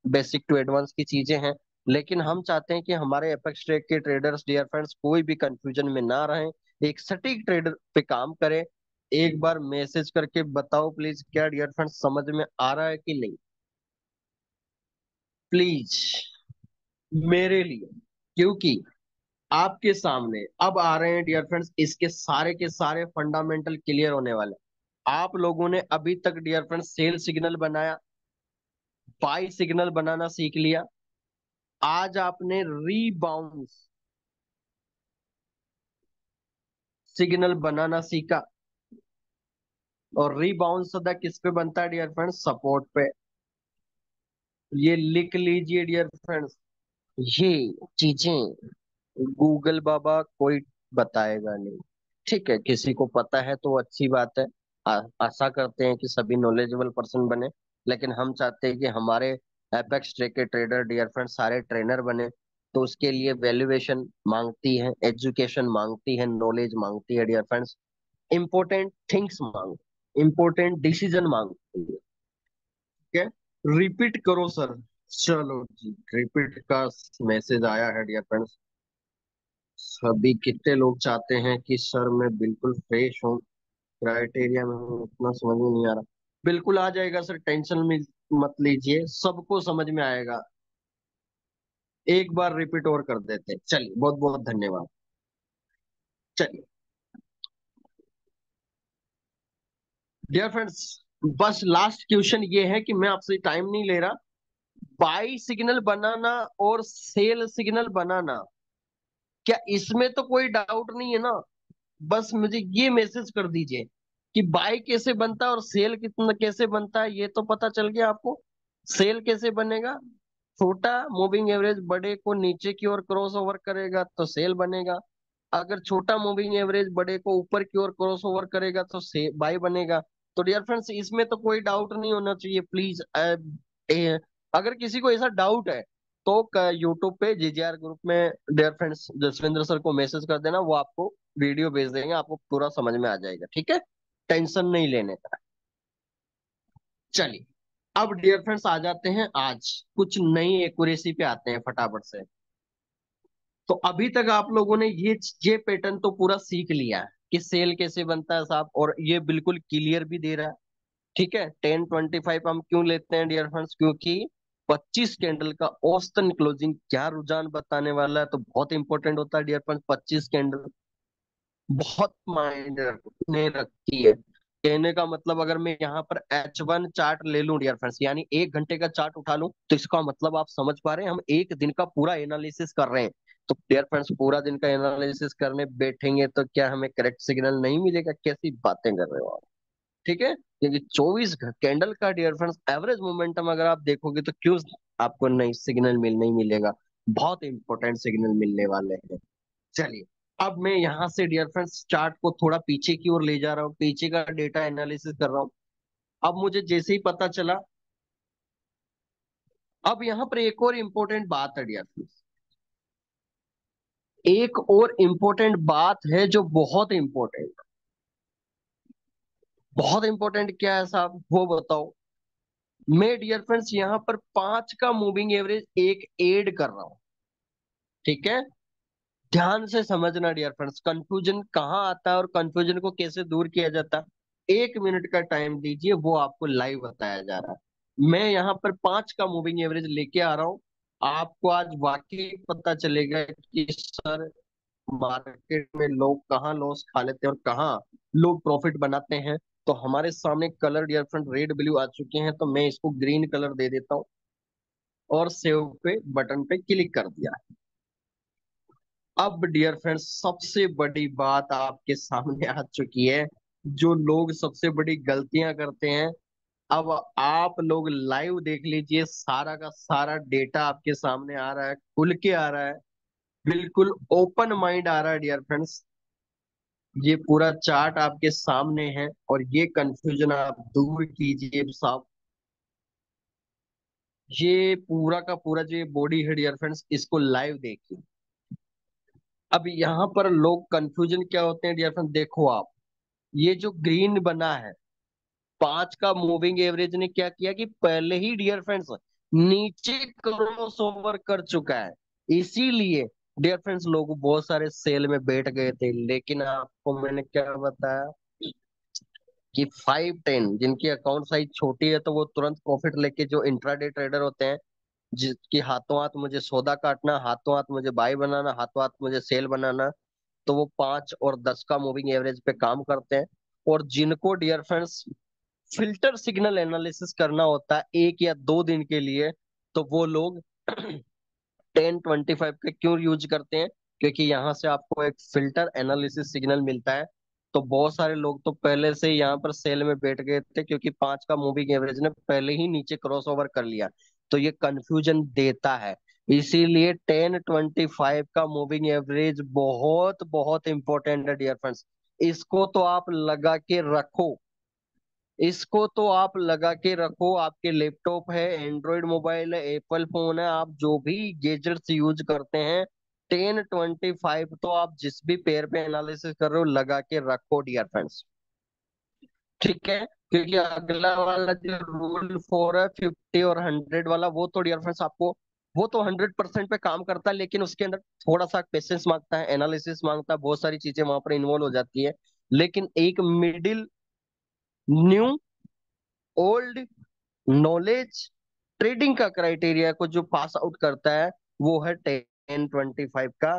basic to advance की चीजें हैं, लेकिन हम चाहते हैं कि हमारे एपेक्स ट्रेड के ट्रेडर्स डियर फ्रेंड्स कोई भी कंफ्यूजन में ना रहें, एक सटीक ट्रेडर पे काम करें। एक बार मैसेज करके बताओ प्लीज, क्या डियर फ्रेंड्स समझ में आ रहा है कि नहीं, प्लीज मेरे लिए। क्योंकि आपके सामने अब आ रहे हैं डियर फ्रेंड्स इसके सारे के सारे फंडामेंटल क्लियर होने वाले। आप लोगों ने अभी तक डियर फ्रेंड्स सेल सिग्नल बनाया, बाई सिग्नल बनाना सीख लिया, आज आपने रीबाउंस सिग्नल बनाना सीखा। और रीबाउंस सदा किस पे बनता है डियर फ्रेंड्स, सपोर्ट पे। ये लिख लीजिए डियर फ्रेंड्स, ये चीजें गूगल बाबा कोई बताएगा नहीं, ठीक है। किसी को पता है तो अच्छी बात है, आशा करते हैं कि सभी नॉलेजेबल पर्सन बने, लेकिन हम चाहते हैं कि हमारे एपेक्स ट्रे के ट्रेडर डियर फ्रेंड सारे ट्रेनर बने। तो उसके लिए वैल्यूएशन मांगती है, एजुकेशन मांगती है, नॉलेज मांगती है डियर फ्रेंड्स, इंपॉर्टेंट थिंग्स मांग, इंपॉर्टेंट डिसीजन मांगती है, ठीक है। रिपीट करो सर, चलो जी रिपीट का मैसेज आया है डियर फ्रेंड्स। सभी कितने लोग चाहते हैं कि सर मैं बिल्कुल फ्रेश हूँ, क्राइटेरिया में हूँ, उतना समझ में नहीं आ रहा। बिल्कुल आ जाएगा सर, टेंशन में मत लीजिए, सबको समझ में आएगा। एक बार रिपीट और कर देते हैं, चलिए बहुत बहुत धन्यवाद। चलिए डियर फ्रेंड्स, बस लास्ट क्वेश्चन ये है कि मैं आपसे टाइम नहीं ले रहा। बाई सिग्नल बनाना और सेल सिग्नल बनाना, क्या इसमें तो कोई डाउट नहीं है ना। बस मुझे ये मैसेज कर दीजिए कि बाय कैसे बनता है और सेल कितना कैसे बनता है, ये तो पता चल गया आपको। सेल कैसे बनेगा? छोटा मूविंग एवरेज बड़े को नीचे की ओर क्रॉस ओवर करेगा तो सेल बनेगा। अगर छोटा मूविंग एवरेज बड़े को ऊपर की ओर क्रॉस ओवर करेगा तो से बाई बनेगा। तो डियर फ्रेंड्स, इसमें तो कोई डाउट नहीं होना चाहिए प्लीज। अगर किसी को ऐसा डाउट है तो यूट्यूब पे जीजीआर ग्रुप में डियर फ्रेंड्स जसविंद्र सर को मैसेज कर देना, वो आपको वीडियो भेज देंगे, आपको पूरा समझ में आ जाएगा। ठीक है, टेंशन नहीं लेने का। चलिए, अब डियर फ्रेंड्स आ जाते हैं आज कुछ नई एक्यूरेसी पे आते हैं फटाफट से। तो अभी तक आप लोगों ने ये पैटर्न तो पूरा सीख लिया है कि सेल कैसे बनता है साहब, और ये बिल्कुल क्लियर भी दे रहा है। ठीक है, 1025 हम क्यों लेते हैं डियर फ्रेंड्स? क्योंकि 25 कैंडल का औसतन क्लोजिंग क्या रुझान बताने वाला है, तो बहुत इंपॉर्टेंट होता है डियर फ्रेंड्स 25 कैंडल। बहुत मायने ने रखती है। कहने का मतलब, अगर मैं यहाँ पर H1 चार्ट ले लूं डियर फ्रेंड्स, यानी 1 घंटे का चार्ट उठा लूं, तो इसका मतलब आप समझ पा रहे हैं हम एक दिन का पूरा एनालिसिस कर रहे हैं। तो डियर फ्रेंड्स, पूरा दिन का एनालिसिस करने बैठेंगे तो क्या हमें करेक्ट सिग्नल नहीं मिलेगा? कैसी बातें कर रहे हो आप? ठीक है, क्योंकि 24 कैंडल का डियर फ्रेंड्स एवरेज मोमेंटम अगर आप देखोगे तो क्यों आपको नहीं सिग्नल नहीं मिलेगा? बहुत इंपॉर्टेंट सिग्नल मिलने वाले हैं। चलिए, अब मैं यहां से डियर फ्रेंड्स चार्ट को थोड़ा पीछे की ओर ले जा रहा हूँ, पीछे का डेटा एनालिसिस कर रहा हूँ। अब मुझे जैसे ही पता चला, अब यहाँ पर एक और इम्पोर्टेंट बात है डियर फ्रेंड्स, एक और इम्पोर्टेंट बात है जो बहुत इंपॉर्टेंट, बहुत इंपॉर्टेंट क्या है साहब वो बताओ। मैं डियर फ्रेंड्स यहाँ पर 5 का मूविंग एवरेज एक ऐड कर रहा हूं। ठीक है, ध्यान से समझना डियर फ्रेंड्स, कंफ्यूजन कहाँ आता है और कंफ्यूजन को कैसे दूर किया जाता है। 1 मिनट का टाइम दीजिए, वो आपको लाइव बताया जा रहा है। मैं यहाँ पर 5 का मूविंग एवरेज लेके आ रहा हूँ। आपको आज वाकई पता चलेगा कि सर मार्केट में लोग कहाँ लॉस खा लेते हैं और कहाँ लोग प्रॉफिट बनाते हैं। तो हमारे सामने colour dear friend red blue आ चुके हैं, तो मैं इसको ग्रीन कलर दे देता हूँ और सेव पे बटन पे क्लिक कर दिया। अब डियर फ्रेंड्स, सबसे बड़ी बात आपके सामने आ चुकी है, जो लोग सबसे बड़ी गलतियां करते हैं। अब आप लोग लाइव देख लीजिए, सारा का सारा डेटा आपके सामने आ रहा है, खुल के आ रहा है, बिल्कुल ओपन माइंड आ रहा है डियर फ्रेंड्स। ये पूरा चार्ट आपके सामने है और ये कंफ्यूजन आप दूर कीजिए साहब। ये पूरा का पूरा जो ये बॉडी है डियर फ्रेंड्स, इसको लाइव देखिए। अब यहाँ पर लोग कंफ्यूजन क्या होते हैं डियर फ्रेंड्स, देखो आप, ये जो ग्रीन बना है, 5 का मूविंग एवरेज ने क्या किया कि पहले ही डियर फ्रेंड्स नीचे क्रॉस ओवर कर चुका है। इसीलिए डियर फ्रेंड्स लोग बहुत सारे सेल में बैठ गए थे, लेकिन आपको मैंने क्या बताया कि 5-10 जिनकी अकाउंट साइज छोटी है, तो वो तुरंत प्रॉफिट लेके, जो इंट्राडे ट्रेडर होते हैं जिसकी हाथों हाथ मुझे सौदा काटना, हाथों हाथ मुझे बाय बनाना, हाथों हाथ मुझे सेल बनाना, तो वो 5 और 10 का मूविंग एवरेज पे काम करते हैं। और जिनको dear friends filter signal analysis करना होता है 1 या 2 दिन के लिए, तो वो लोग 1025 का क्यों यूज करते हैं? क्योंकि यहाँ से आपको एक फिल्टर एनालिसिस सिग्नल मिलता है। तो बहुत सारे लोग तो पहले से यहाँ पर सेल में बैठ गए थे, क्योंकि 5 का मूविंग एवरेज ने पहले ही नीचे क्रॉस ओवर कर लिया। तो ये कंफ्यूजन देता है। इसीलिए 1025 का मूविंग एवरेज बहुत बहुत इंपॉर्टेंट है डियर फ्रेंड्स। इसको तो आप लगा के रखो, इसको तो आप लगा के रखो। आपके लैपटॉप है, एंड्रॉयड मोबाइल है, एप्पल फोन है, आप जो भी गैजेट्स यूज करते हैं, 1025 तो आप जिस भी पेयर पे एनालिसिस कर रहे हो लगा के रखो डियर फ्रेंड्स। ठीक है, क्योंकि अगला वाला जो रूल 4 है, 50 और 100 वाला, वो तो डियर फ्रेंड्स आपको, वो तो 100% पे काम करता है, लेकिन उसके अंदर थोड़ा सा पेशेंस मांगता है, एनालिसिस मांगता है, बहुत सारी चीजें वहां पर इन्वॉल्व हो जाती है। लेकिन एक middle, new, old knowledge trading का क्राइटेरिया को जो पास आउट करता है, वो है 1025 का।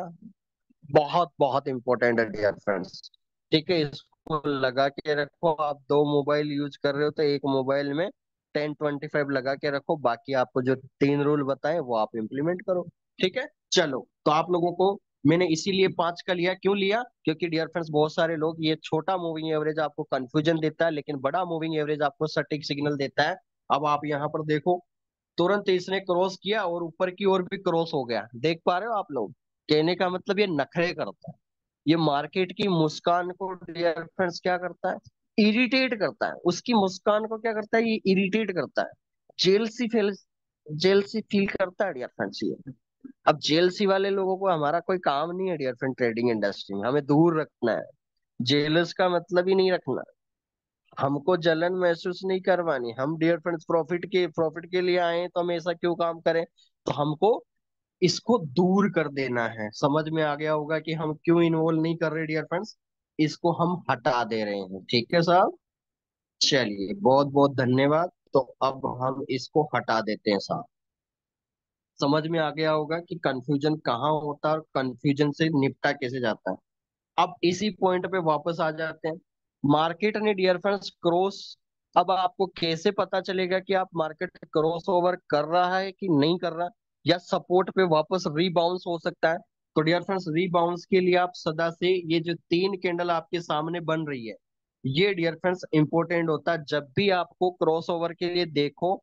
बहुत बहुत इंपॉर्टेंट है डियर फ्रेंड्स। ठीक है, इसको लगा के रखो। आप 2 मोबाइल यूज कर रहे हो तो एक मोबाइल में 1025 लगा के रखो, बाकी आपको जो 3 रूल बताए वो आप इम्प्लीमेंट करो। ठीक है, चलो, तो आप लोगों को मैंने इसीलिए 5 का लिया, क्यों लिया? क्योंकि डियर फ्रेंड्स बहुत सारे लोग, ये छोटा मूविंग एवरेज आपको कंफ्यूजन देता है, लेकिन बड़ा मूविंग एवरेज आपको सटीक सिग्नल देता है। अब आप यहाँ पर देखो, तुरंत इसने क्रॉस किया और ऊपर की ओर भी क्रॉस हो गया, देख पा रहे हो आप लोग। कहने का मतलब ये नखरे करता है, ये मार्केट की मुस्कान को डियर फ्रेंड्स क्या करता है, इरिटेट करता है। उसकी मुस्कान को क्या करता है, ये इरिटेट करता है। जेलसी फील, जेलसी फील करता है डियर फ्रेंड्स ये। अब जेलसी वाले लोगों को हमारा कोई काम नहीं है डियर फ्रेंड, ट्रेडिंग इंडस्ट्री में हमें दूर रखना है। जेलस का मतलब ही नहीं रखना, हमको जलन महसूस नहीं करवानी। हम डियर फ्रेंड्स प्रॉफिट के लिए आए हैं, तो हम ऐसा क्यों काम करें। तो हमको इसको दूर कर देना है। समझ में आ गया होगा कि हम क्यों इन्वॉल्व नहीं कर रहे डियर फ्रेंड्स, इसको हम हटा दे रहे हैं। ठीक है साहब, चलिए बहुत बहुत धन्यवाद। तो अब हम इसको हटा देते हैं साहब। समझ में आ गया होगा कि कंफ्यूजन कहाँ होता है और कंफ्यूजन से निपटा कैसे जाता है। अब इसी पॉइंट पे वापस आ जाते हैं। मार्केट ने डियर फ्रेंड्स क्रॉस, अब आपको कैसे पता चलेगा कि आप मार्केट क्रॉस ओवर कर रहा है कि नहीं कर रहा, या सपोर्ट पे वापस रीबाउंस हो सकता है। तो डियर फ्रेंड्स रीबाउंस के लिए आप सदा से ये जो तीन कैंडल आपके सामने बन रही है, ये डियर फ्रेंड्स इंपॉर्टेंट होता है। जब भी आपको क्रॉस ओवर के लिए देखो,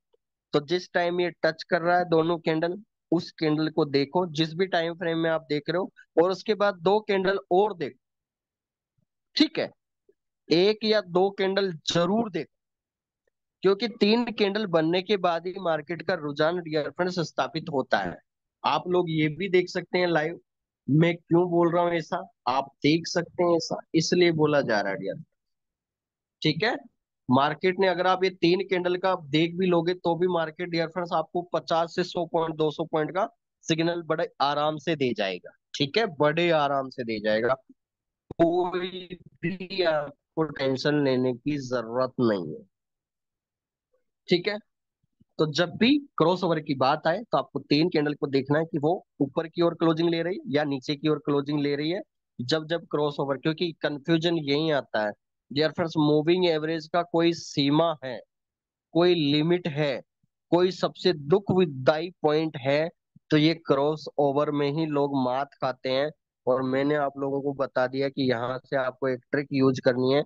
तो जिस टाइम ये टच कर रहा है दोनों कैंडल, उस कैंडल को देखो जिस भी टाइम फ्रेम में आप देख रहे हो, और उसके बाद दो कैंडल और देखो। ठीक है, एक या दो कैंडल जरूर देख, क्योंकि तीन कैंडल बनने के बाद ही मार्केट का रुझान डियर फ्रेंड्स स्थापित होता है। आप लोग ये भी देख सकते हैं लाइव, मैं क्यों बोल रहा हूं ऐसा, आप देख सकते हैं ऐसा इसलिए बोला जा रहा है डियर। ठीक है, मार्केट ने अगर आप ये तीन कैंडल का देख भी लोगे, तो भी मार्केट डियर फ्रेंड्स आपको 50 से 100 पॉइंट 200 पॉइंट का सिग्नल बड़े आराम से दे जाएगा। ठीक है, बड़े आराम से दे जाएगा। कोई भी आपको टेंशन लेने की जरूरत नहीं है। ठीक है, तो जब भी क्रॉस ओवर की बात आए, तो आपको तीन कैंडल को देखना है कि वो ऊपर की ओर क्लोजिंग ले रही है या नीचे की ओर क्लोजिंग ले रही है। जब जब क्रॉस ओवर, क्योंकि कंफ्यूजन यही आता है डियर फ्रेंड्स, मूविंग एवरेज का कोई सीमा है, कोई लिमिट है, कोई सबसे दुखदाई पॉइंट है, तो ये क्रॉस ओवर में ही लोग मात खाते हैं। और मैंने आप लोगों को बता दिया कि यहाँ से आपको एक ट्रिक यूज करनी है।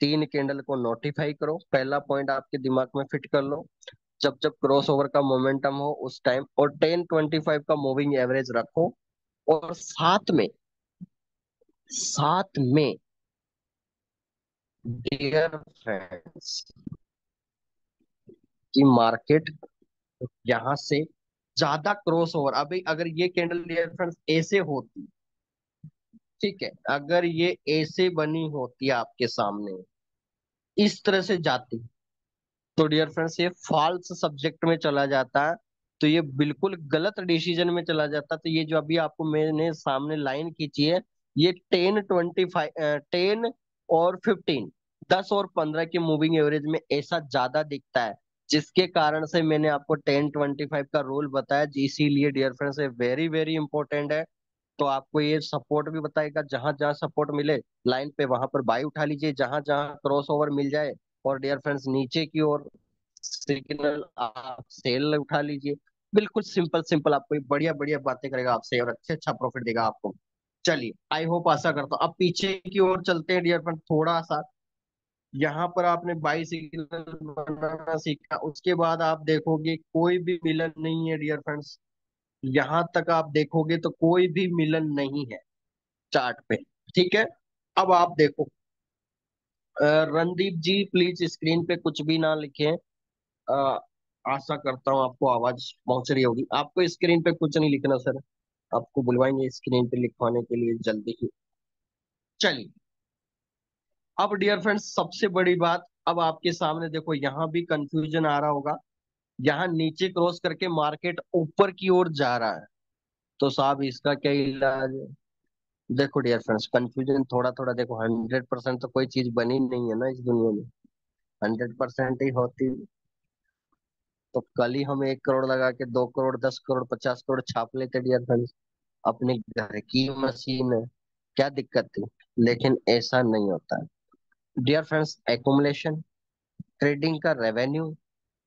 तीन कैंडल को नोटिफाई करो, पहला पॉइंट आपके दिमाग में फिट कर लो। जब जब क्रॉस ओवर का मोमेंटम हो उस टाइम, और 1025 का मूविंग एवरेज रखो। और साथ में डियर फ्रेंड्स, की मार्केट यहाँ से ज्यादा क्रॉस ओवर, अभी अगर ये कैंडल डियर फ्रेंड्स ऐसे होती, ठीक है, अगर ये ऐसे बनी होती आपके सामने, इस तरह से जाती, तो डियर फ्रेंड्स ये फॉल्स सब्जेक्ट में चला जाता है। तो ये बिल्कुल गलत डिसीजन में चला जाता। तो ये जो अभी आपको मैंने सामने लाइन खींची है, ये 10 25 10 और 15, 10 और 15 के मूविंग एवरेज में ऐसा ज्यादा दिखता है, जिसके कारण से मैंने आपको 10 25 का रूल बताया। इसीलिए डियर फ्रेंड्स ये वेरी वेरी इंपॉर्टेंट है। तो आपको ये सपोर्ट भी बताएगा, जहां जहां सपोर्ट मिले लाइन पे वहां पर बाई उठा लीजिए, जहां जहां क्रॉस ओवर मिल जाए और डियर फ्रेंड्स नीचे की ओर सिग्नल, आप सेल उठा लीजिए। बिल्कुल सिंपल सिंपल, आपको ये बढ़िया बढ़िया बातें करेगा आपसे और अच्छे अच्छा प्रॉफिट देगा आपको। चलिए, आई होप आशा करता हूँ। अब पीछे की ओर चलते हैं डियर फ्रेंड थोड़ा सा। यहाँ पर आपने बाई सिग्नल बनाना सीखा, उसके बाद आप देखोगे कोई भी मिलन नहीं है डियर फ्रेंड्स। यहाँ तक आप देखोगे तो कोई भी मिलन नहीं है चार्ट पे। ठीक है, अब आप देखो, रणदीप जी प्लीज स्क्रीन पे कुछ भी ना लिखें। अ, आशा करता हूँ आपको आवाज पहुंच रही होगी। आपको स्क्रीन पे कुछ नहीं लिखना सर, आपको बुलवाएंगे स्क्रीन पे लिखवाने के लिए जल्दी ही। चलिए, अब डियर फ्रेंड्स सबसे बड़ी बात, अब आपके सामने देखो, यहाँ भी कंफ्यूजन आ रहा होगा। यहाँ नीचे क्रॉस करके मार्केट ऊपर की ओर जा रहा है, तो साहब इसका क्या इलाज है। देखो डियर फ्रेंड्स, कंफ्यूजन थोड़ा थोड़ा देखो, 100% तो कोई चीज बनी नहीं है ना इस दुनिया में। 100% ही होती तो कल ही हम 1 करोड़ लगा के 2 करोड़ 10 करोड़ 50 करोड़ छाप लेते डियर फ्रेंड्स। अपने घर की मशीन है, क्या दिक्कत थी। लेकिन ऐसा नहीं होता है डियर फ्रेंड्स। एकुमुलेशन, ट्रेडिंग का रेवेन्यू,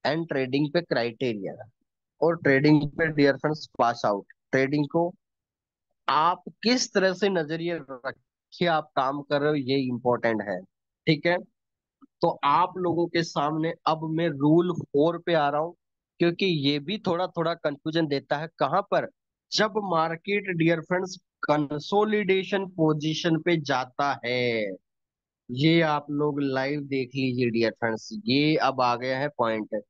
एंड ट्रेडिंग पे क्राइटेरिया, और ट्रेडिंग पे dear friends pass out. Trading को आप किस तरह से नजरिए रखिए आप काम कर रहे हो, ये इंपॉर्टेंट है। ठीक है, तो आप लोगों के सामने अब मैं रूल 4 पे आ रहा हूँ। क्योंकि ये भी थोड़ा थोड़ा कंफ्यूजन देता है कहां पर, जब market dear friends consolidation position पे जाता है। ये आप लोग लाइव देख लीजिए डियर फ्रेंड्स, ये अब आ गया है पॉइंट।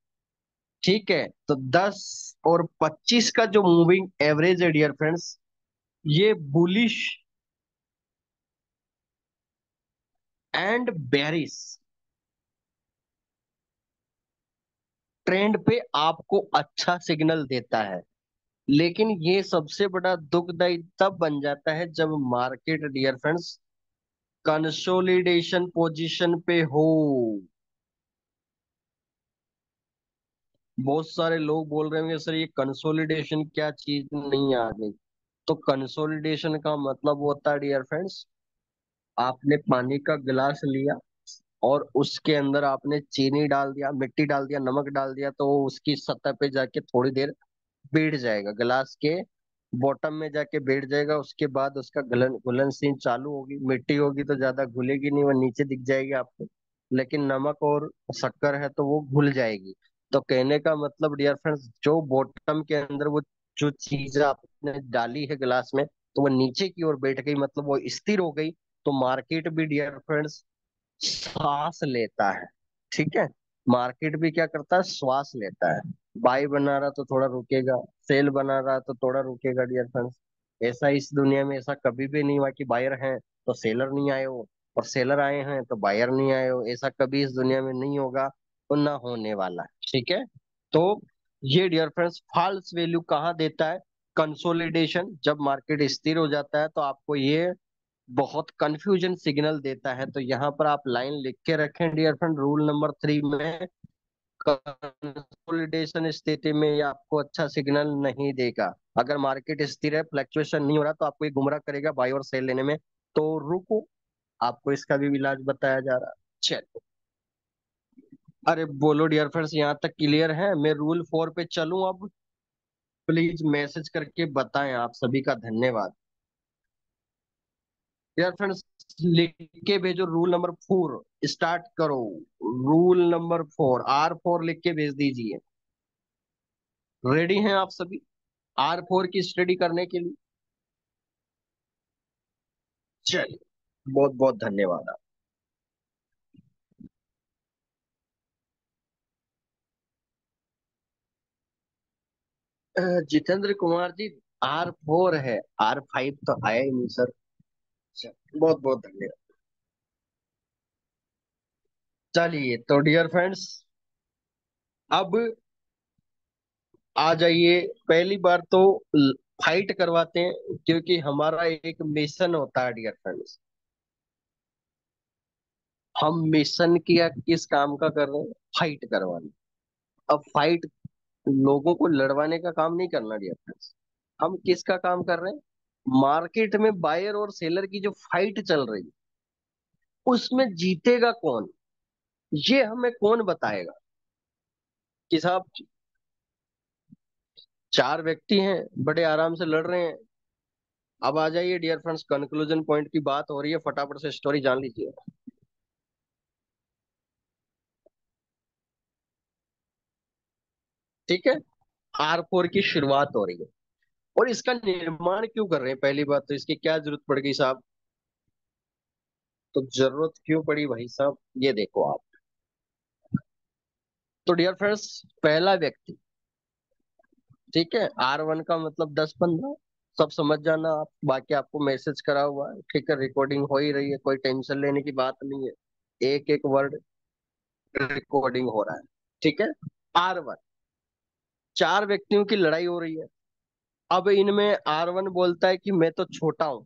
ठीक है, तो 10 और 25 का जो मूविंग एवरेज है डियर फ्रेंड्स, ये बुलिश एंड बेरिश ट्रेंड पे आपको अच्छा सिग्नल देता है। लेकिन ये सबसे बड़ा दुखदाई तब बन जाता है जब market dear friends consolidation position पे हो। बहुत सारे लोग बोल रहे होंगे सर ये कंसोलिडेशन क्या चीज नहीं आ गई। तो कंसोलिडेशन का मतलब होता है डियर फ्रेंड्स, आपने पानी का गिलास लिया और उसके अंदर आपने चीनी डाल दिया, मिट्टी डाल दिया, नमक डाल दिया, तो वो उसकी सतह पे जाके थोड़ी देर बैठ जाएगा, गिलास के बॉटम में जाके बैठ जाएगा। उसके बाद उसका घुलन घुलन सीन चालू होगी, मिट्टी होगी तो ज्यादा घुलेगी नहीं, वो नीचे दिख जाएगी आपको। लेकिन नमक और शक्कर है तो वो घुल जाएगी। तो कहने का मतलब डियर फ्रेंड्स, जो बॉटम के अंदर वो जो चीज आपने डाली है गिलास में, तो वो नीचे की ओर बैठ गई, मतलब वो स्थिर हो गई। तो मार्केट भी डियर फ्रेंड्स श्वास लेता है। ठीक है, मार्केट भी क्या करता है, श्वास लेता है। बाई बना रहा तो थोड़ा रुकेगा, सेल बना रहा तो थोड़ा रुकेगा डियर फ्रेंड्स। ऐसा इस दुनिया में ऐसा कभी भी नहीं हुआ कि बायर हैं तो सेलर नहीं आए हो, और सेलर आए हैं तो बायर नहीं आए हो। ऐसा कभी इस दुनिया में नहीं होगा और ना होने वाला है। ठीक है, तो ये डियर फ्रेंड्स फॉल्स वैल्यू कहाँ देता है, कंसोलिडेशन जब मार्केट स्थिर हो जाता है तो आपको ये बहुत कंफ्यूजन सिग्नल देता है। तो यहाँ पर आप लाइन लिख के रखें डियर फ्रेंड, रूल नंबर 3 में, कंसोलिडेशन स्थिति में ये आपको अच्छा सिग्नल नहीं देगा। अगर मार्केट स्थिर है, फ्लक्चुएशन नहीं हो रहा, तो आपको ये गुमराह करेगा बाई और सेल लेने में। तो रुको, आपको इसका भी इलाज बताया जा रहा है। चलो, अरे बोलो डियर फ्रेंड्स, यहाँ तक क्लियर है? मैं रूल 4 पे चलूं अब? प्लीज मैसेज करके बताएं, आप सभी का धन्यवाद। यार फ्रेंड्स लिख के भेजो रूल नंबर 4, स्टार्ट करो। रूल नंबर 4, R4 लिख के भेज दीजिए। रेडी हैं आप सभी R4 की स्टडी करने के लिए? चलिए, बहुत बहुत धन्यवाद। जितेंद्र कुमार जी, R4 है, R5 तो आया ही नहीं सर। बहुत बहुत धन्यवाद। चलिए तो डियर फ्रेंड्स, अब आ जाइए। पहली बार तो फाइट करवाते हैं, क्योंकि हमारा एक मिशन होता है डियर फ्रेंड्स। हम मिशन किया किस काम का कर रहे हैं, फाइट करवाने। अब फाइट लोगों को लड़वाने का काम नहीं करना डियर फ्रेंड्स। हम किसका काम कर रहे हैं, मार्केट में बायर और सेलर की जो फाइट चल रही है उसमें जीतेगा कौन, ये हमें कौन बताएगा। कि साहब, चार व्यक्ति हैं, बड़े आराम से लड़ रहे हैं। अब आ जाइए डियर फ्रेंड्स, कंक्लूजन पॉइंट की बात हो रही है, फटाफट से स्टोरी जान लीजिए। ठीक है, R4 की शुरुआत हो रही है। और इसका निर्माण क्यों कर रहे हैं, पहली बात तो इसकी क्या जरूरत पड़ गई साहब। तो जरूरत क्यों पड़ी भाई साहब, ये देखो आप। तो डियर फ्रेंड्स, पहला व्यक्ति, ठीक है, R1 का मतलब 10-15, सब समझ जाना आप। बाकी आपको मैसेज करा हुआ है, ठीक है, रिकॉर्डिंग हो ही रही है, कोई टेंशन लेने की बात नहीं है। एक एक वर्ड रिकॉर्डिंग हो रहा है। ठीक है, R1, चार व्यक्तियों की लड़ाई हो रही है। अब इनमें R1 बोलता है कि मैं तो छोटा हूं,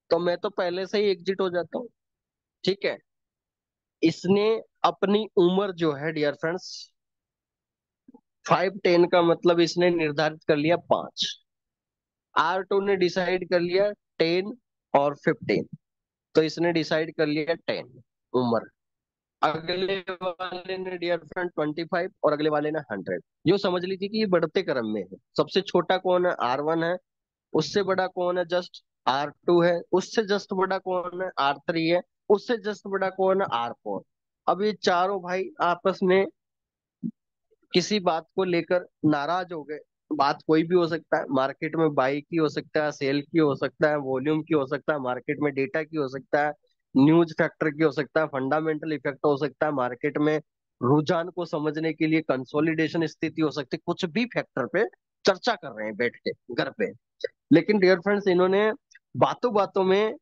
तो मैं तो पहले से ही एग्जिट हो जाता हूँ। ठीक है, इसने अपनी उम्र जो है डियर फ्रेंड्स, 5-10 का मतलब इसने निर्धारित कर लिया 5। R2 ने डिसाइड कर लिया 10 और 15, तो इसने डिसाइड कर लिया 10 उम्र। अगले वाले ने डियर फ्रेंड 25 और अगले वाले ने 100। यो समझ लीजिए कि ये बढ़ते क्रम में है। सबसे छोटा कौन है, R1 है। उससे बड़ा कौन है, जस्ट R2 है। उससे जस्ट बड़ा कौन है, R3 है। उससे जस्ट बड़ा कौन है, R4। अब ये चारों भाई आपस में किसी बात को लेकर नाराज हो गए, बात कोई भी हो सकता है, मार्केट में बाई की हो सकता है, सेल की हो सकता है, वॉल्यूम की हो सकता है, मार्केट में डेटा की हो सकता है, न्यूज फैक्टर की हो सकता है, फंडामेंटल इफेक्ट हो सकता है, मार्केट में रुझान को समझने के लिए कंसोलिडेशन स्थिति हो सकती है, कुछ भी फैक्टर पे चर्चा कर रहे हैं बैठ के घर पे। लेकिन डियर फ्रेंड्स, इन्होंने बातों बातों में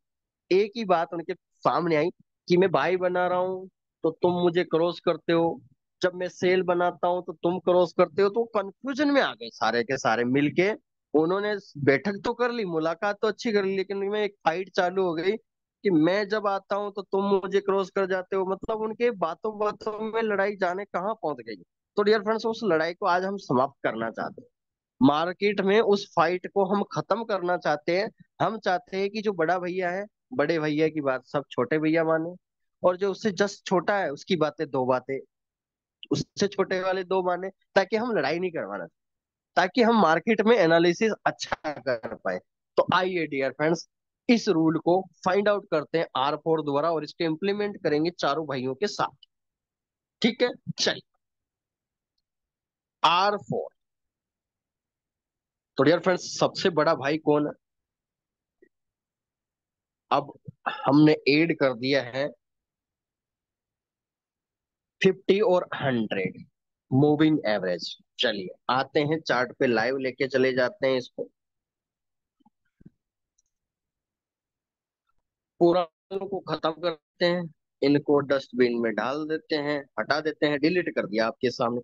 एक ही बात उनके सामने आई कि मैं बाई बना रहा हूँ तो तुम मुझे क्रॉस करते हो, जब मैं सेल बनाता हूँ तो तुम क्रॉस करते हो। तो कंफ्यूजन में आ गए सारे के सारे मिलके। उन्होंने बैठक तो कर ली, मुलाकात तो अच्छी कर ली, लेकिन उनमें एक फाइट चालू हो गई कि मैं जब आता हूँ तो तुम मुझे क्रॉस कर जाते हो। मतलब उनके बातों बातों में लड़ाई जाने कहाँ पहुंच गई। तो डियर फ्रेंड्स, उस लड़ाई को आज हम समाप्त करना चाहते हैं। मार्केट में उस फाइट को हम खत्म करना चाहते हैं। हम चाहते हैं कि जो बड़ा भैया है, बड़े भैया की बात सब छोटे भैया माने, और जो उससे जस्ट छोटा है उसकी बातें दो बातें उससे छोटे वाले दो माने, ताकि हम लड़ाई नहीं करवाना, ताकि हम मार्केट में एनालिसिस अच्छा कर पाए। तो आइए डियर फ्रेंड्स, इस रूल को फाइंड आउट करते हैं R4 द्वारा, और इसको इम्प्लीमेंट करेंगे चारों भाइयों के साथ। ठीक है, चलिए। R4। तो डियर फ्रेंड्स, सबसे बड़ा भाई कौन है? अब हमने ऐड कर दिया है 50 और 100 मूविंग एवरेज। चलिए आते हैं चार्ट पे, लाइव लेके चले जाते हैं इसको। पुरानों को खत्म करते हैं, इनको डस्टबिन में डाल देते हैं, हटा देते हैं, डिलीट कर दिया आपके सामने।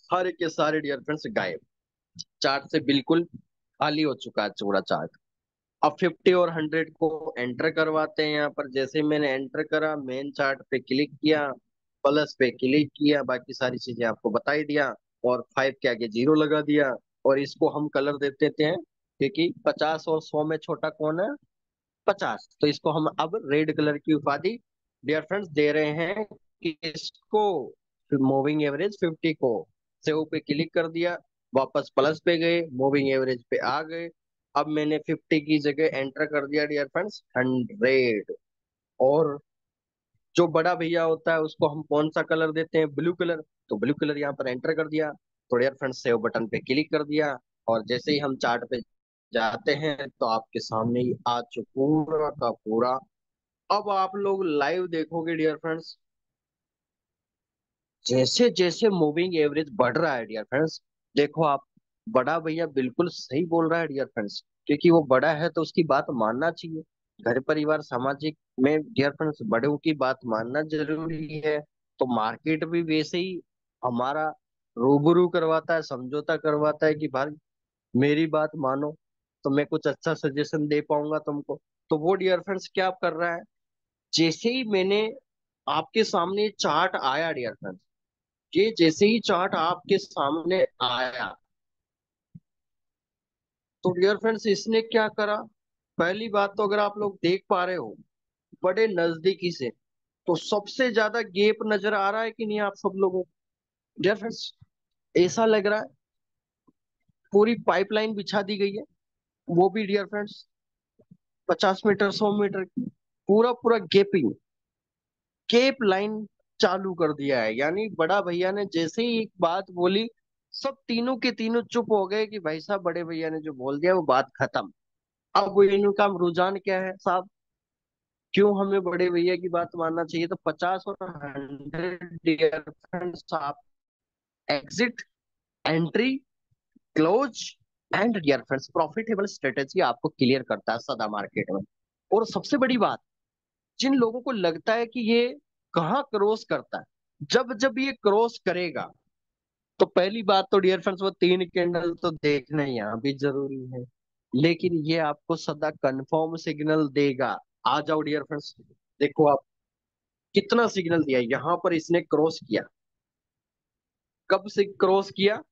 सारे के सारे डियर फ्रेंड्स गायब, चार्ट से बिल्कुल खाली हो चुका है पूरा चार्ट। अब 50 और 100 को एंटर करवाते हैं यहाँ पर। जैसे ही मैंने एंटर करा, मेन चार्ट पे क्लिक किया, प्लस पे क्लिक किया, बाकी सारी चीजें आपको बता ही दिया, और 5 के आगे 0 लगा दिया। और इसको हम कलर दे देते हैं, क्योंकि 50 और 100 में छोटा कौन है? 50। तो इसको हम अब रेड कलर की उपाधि डियर फ्रेंड्स दे रहे हैं कि इसको, मूविंग एवरेज 50 को। सेव पे क्लिक कर दिया, वापस प्लस पे गए, मूविंग एवरेज पे आ गए। अब मैंने 50 की जगह एंटर कर दिया डियर फ्रेंड्स 100। और जो बड़ा भैया होता है उसको हम कौन सा कलर देते हैं? Blue colour. तो ब्लू कलर यहाँ पर एंटर कर दिया। तो डियर फ्रेंड्स, सेव बटन पे क्लिक कर दिया, और जैसे ही हम चार्ट पे जाते हैं तो आपके सामने ही आ चुका पूरा का पूरा। अब आप लोग लाइव देखोगे डियर फ्रेंड्स, जैसे जैसे मूविंग एवरेज बढ़ रहा है डियर फ्रेंड्स, देखो आप, बड़ा भैया बिल्कुल सही बोल रहा है डियर फ्रेंड्स, क्योंकि वो बड़ा है तो उसकी बात मानना चाहिए। घर परिवार सामाजिक में डियर फ्रेंड्स बड़ों की बात मानना जरूरी है। तो मार्केट भी वैसे ही हमारा रूबरू करवाता है, समझौता करवाता है कि भाई मेरी बात मानो तो मैं कुछ अच्छा सजेशन दे पाऊंगा तुमको। तो वो डियर फ्रेंड्स क्या कर रहा है, जैसे ही मैंने आपके सामने चार्ट आया डियर फ्रेंड्स, ये जैसे ही चार्ट आपके सामने आया, तो डियर फ्रेंड्स इसने क्या करा? पहली बात तो अगर आप लोग देख पा रहे हो बड़े नजदीकी से, तो सबसे ज्यादा गैप नजर आ रहा है कि नहीं आप सब लोगों को? डियर फ्रेंड्स, ऐसा लग रहा है पूरी पाइपलाइन बिछा दी गई है, वो भी डियर फ्रेंड्स 50 मीटर 100 मीटर की, पूरा पूरा गेपिंग, केप लाइन चालू कर दिया है। यानी बड़ा भैया ने जैसे ही एक बात बोली, सब तीनों के तीनों चुप हो गए कि भाई साहब बड़े भैया ने जो बोल दिया वो बात खत्म। अब वो इनका रुझान क्या है साहब, क्यों हमें बड़े भैया की बात मानना चाहिए? तो 50 और 100 डिफरेंस आप, exit, entry, close and difference profitable strategy आपको क्लियर करता है सदा मार्केट में। और सबसे बड़ी बात, जिन लोगों को लगता है कि ये कहाँ क्रॉस करता है, जब जब ये क्रॉस करेगा, तो पहली बात तो डियर फ्रेंड्स वो 3 कैंडल तो देखना ही यहाँ भी जरूरी है, लेकिन ये आपको सदा कंफर्म सिग्नल देगा। आ जाओ डियर फ्रेंड्स, देखो आप, कितना सिग्नल दिया यहाँ पर इसने क्रॉस किया। कब से क्रॉस किया?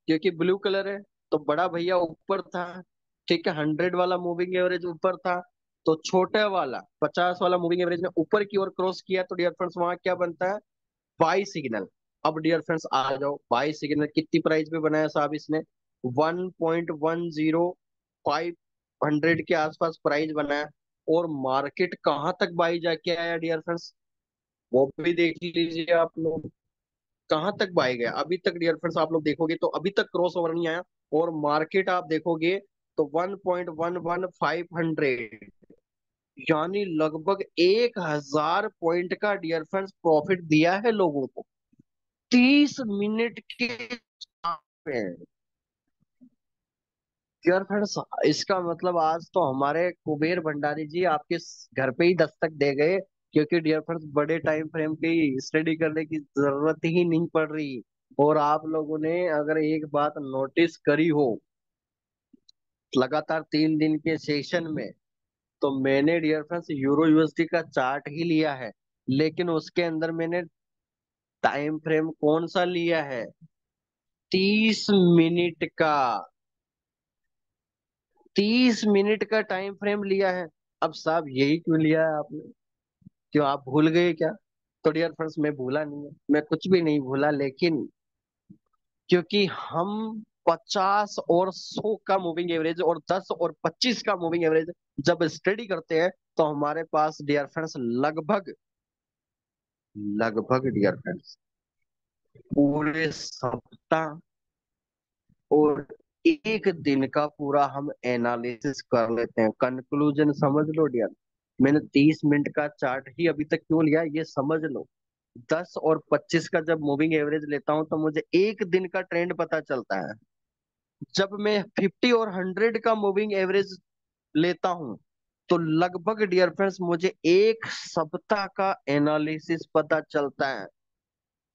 क्योंकि ब्लू कलर है तो बड़ा भैया ऊपर था, ठीक है, 100 वाला मूविंग एवरेज ऊपर था, तो छोटा वाला 50 वाला मूविंग एवरेज ने ऊपर की ओर क्रॉस किया। तो डियर फ्रेंड्स वहां क्या बनता है? By signal. अब डियर फ्रेंड्स आ जाओ, बाई सिग्नल कितनी प्राइस पे बनाया साहब इसने? 1.105 के आसपास प्राइस बनाया। और मार्केट कहाँ तक बाई जाके आया डियर फ्रेंड्स, वो भी देख लीजिए आप लोग। कहाँ तक बाय गया अभी तक डियर फ्रेंड्स, आप लोग देखोगे तो अभी तक क्रॉस ओवर नहीं आया। और मार्केट आप देखोगे तो 1.11500, यानी लगभग 1000 पॉइंट का डियर फ्रेंड्स प्रॉफिट दिया है लोगों को 30 मिनट के में। डियर फ्रेंड्स, इसका मतलब आज तो हमारे कुबेर भंडारी जी आपके घर पे ही दस्तक दे गए, क्योंकि डियर फ्रेंड्स बड़े टाइम फ्रेम की स्टडी करने की जरूरत ही नहीं पड़ रही। और आप लोगों ने अगर एक बात नोटिस करी हो, लगातार 3 दिन के सेशन में, तो मैंने डियर फ्रेंड्स यूरो यूएसडी का चार्ट ही लिया है, लेकिन उसके अंदर मैंने टाइम फ्रेम कौन सा लिया है? 30 मिनट का। 30 मिनट का टाइम फ्रेम लिया है। अब साहब यही क्यों लिया है आपने? क्यों आप भूल गए क्या? तो डियर फ्रेंड्स, मैं भूला नहीं है, मैं कुछ भी नहीं भूला, लेकिन क्योंकि हम 50 और 100 का मूविंग एवरेज और 10 और 25 का मूविंग एवरेज जब स्टडी करते हैं, तो हमारे पास डियर फ्रेंड्स लगभग लगभग डियर फ्रेंड्स पूरे सप्ताह और एक दिन का पूरा हम एनालिसिस कर लेते हैं। कंक्लूजन समझ लो डियर, मैंने 30 मिनट का चार्ट ही अभी तक क्यों लिया ये समझ लो। 10 और 25 का जब मूविंग एवरेज लेता हूं तो मुझे एक दिन का ट्रेंड पता चलता है। जब मैं 50 और 100 का मूविंग एवरेज लेता हूं, तो लगभग डियर फ्रेंड्स मुझे एक सप्ताह का एनालिसिस पता चलता है।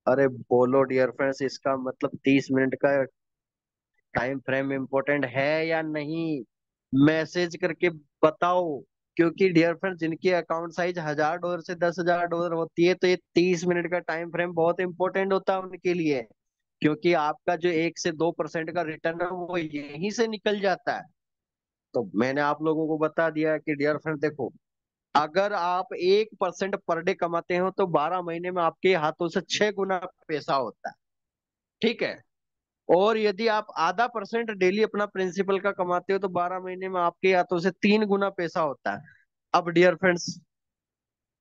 अरे बोलो डियर फ्रेंड्स, इसका मतलब 30 मिनट का टाइम फ्रेम इंपॉर्टेंट है या नहीं? मैसेज करके बताओ। क्योंकि डियर फ्रेंड्स, जिनकी अकाउंट साइज $1000 से $10,000 होती है, तो ये 30 मिनट का टाइम फ्रेम बहुत इंपॉर्टेंट होता है उनके लिए। क्योंकि आपका जो 1 से 2% का रिटर्न है वो यहीं से निकल जाता है। तो मैंने आप लोगों को बता दिया कि डियर फ्रेंड देखो, अगर आप 1% पर डे कमाते हो तो 12 महीने में आपके हाथों से 6 गुना पैसा होता है। ठीक है। और यदि आप ½ % डेली अपना प्रिंसिपल का कमाते हो तो 12 महीने में आपके हाथों से 3 गुना पैसा होता है। अब डियर फ्रेंड्स,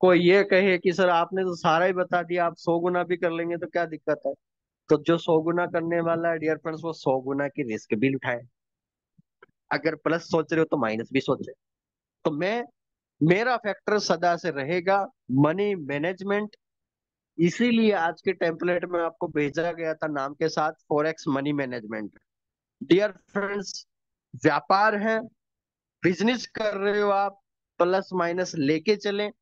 कोई ये कहे कि सर आपने तो सारा ही बता दिया, आप 100 गुना भी कर लेंगे तो क्या दिक्कत है? तो जो 100 गुना करने वाला है डियर फ्रेंड्स, वो 100 गुना की रिस्क भी उठाए। अगर प्लस सोच रहे हो तो माइनस भी सोचे। तो मैं, मेरा फैक्टर सदा से रहेगा मनी मैनेजमेंट। इसीलिए आज के टेम्पलेट में आपको भेजा गया था नाम के साथ forex money management. Dear friends, व्यापार है, बिजनेस कर रहे हो आप, प्लस माइनस लेके चलें,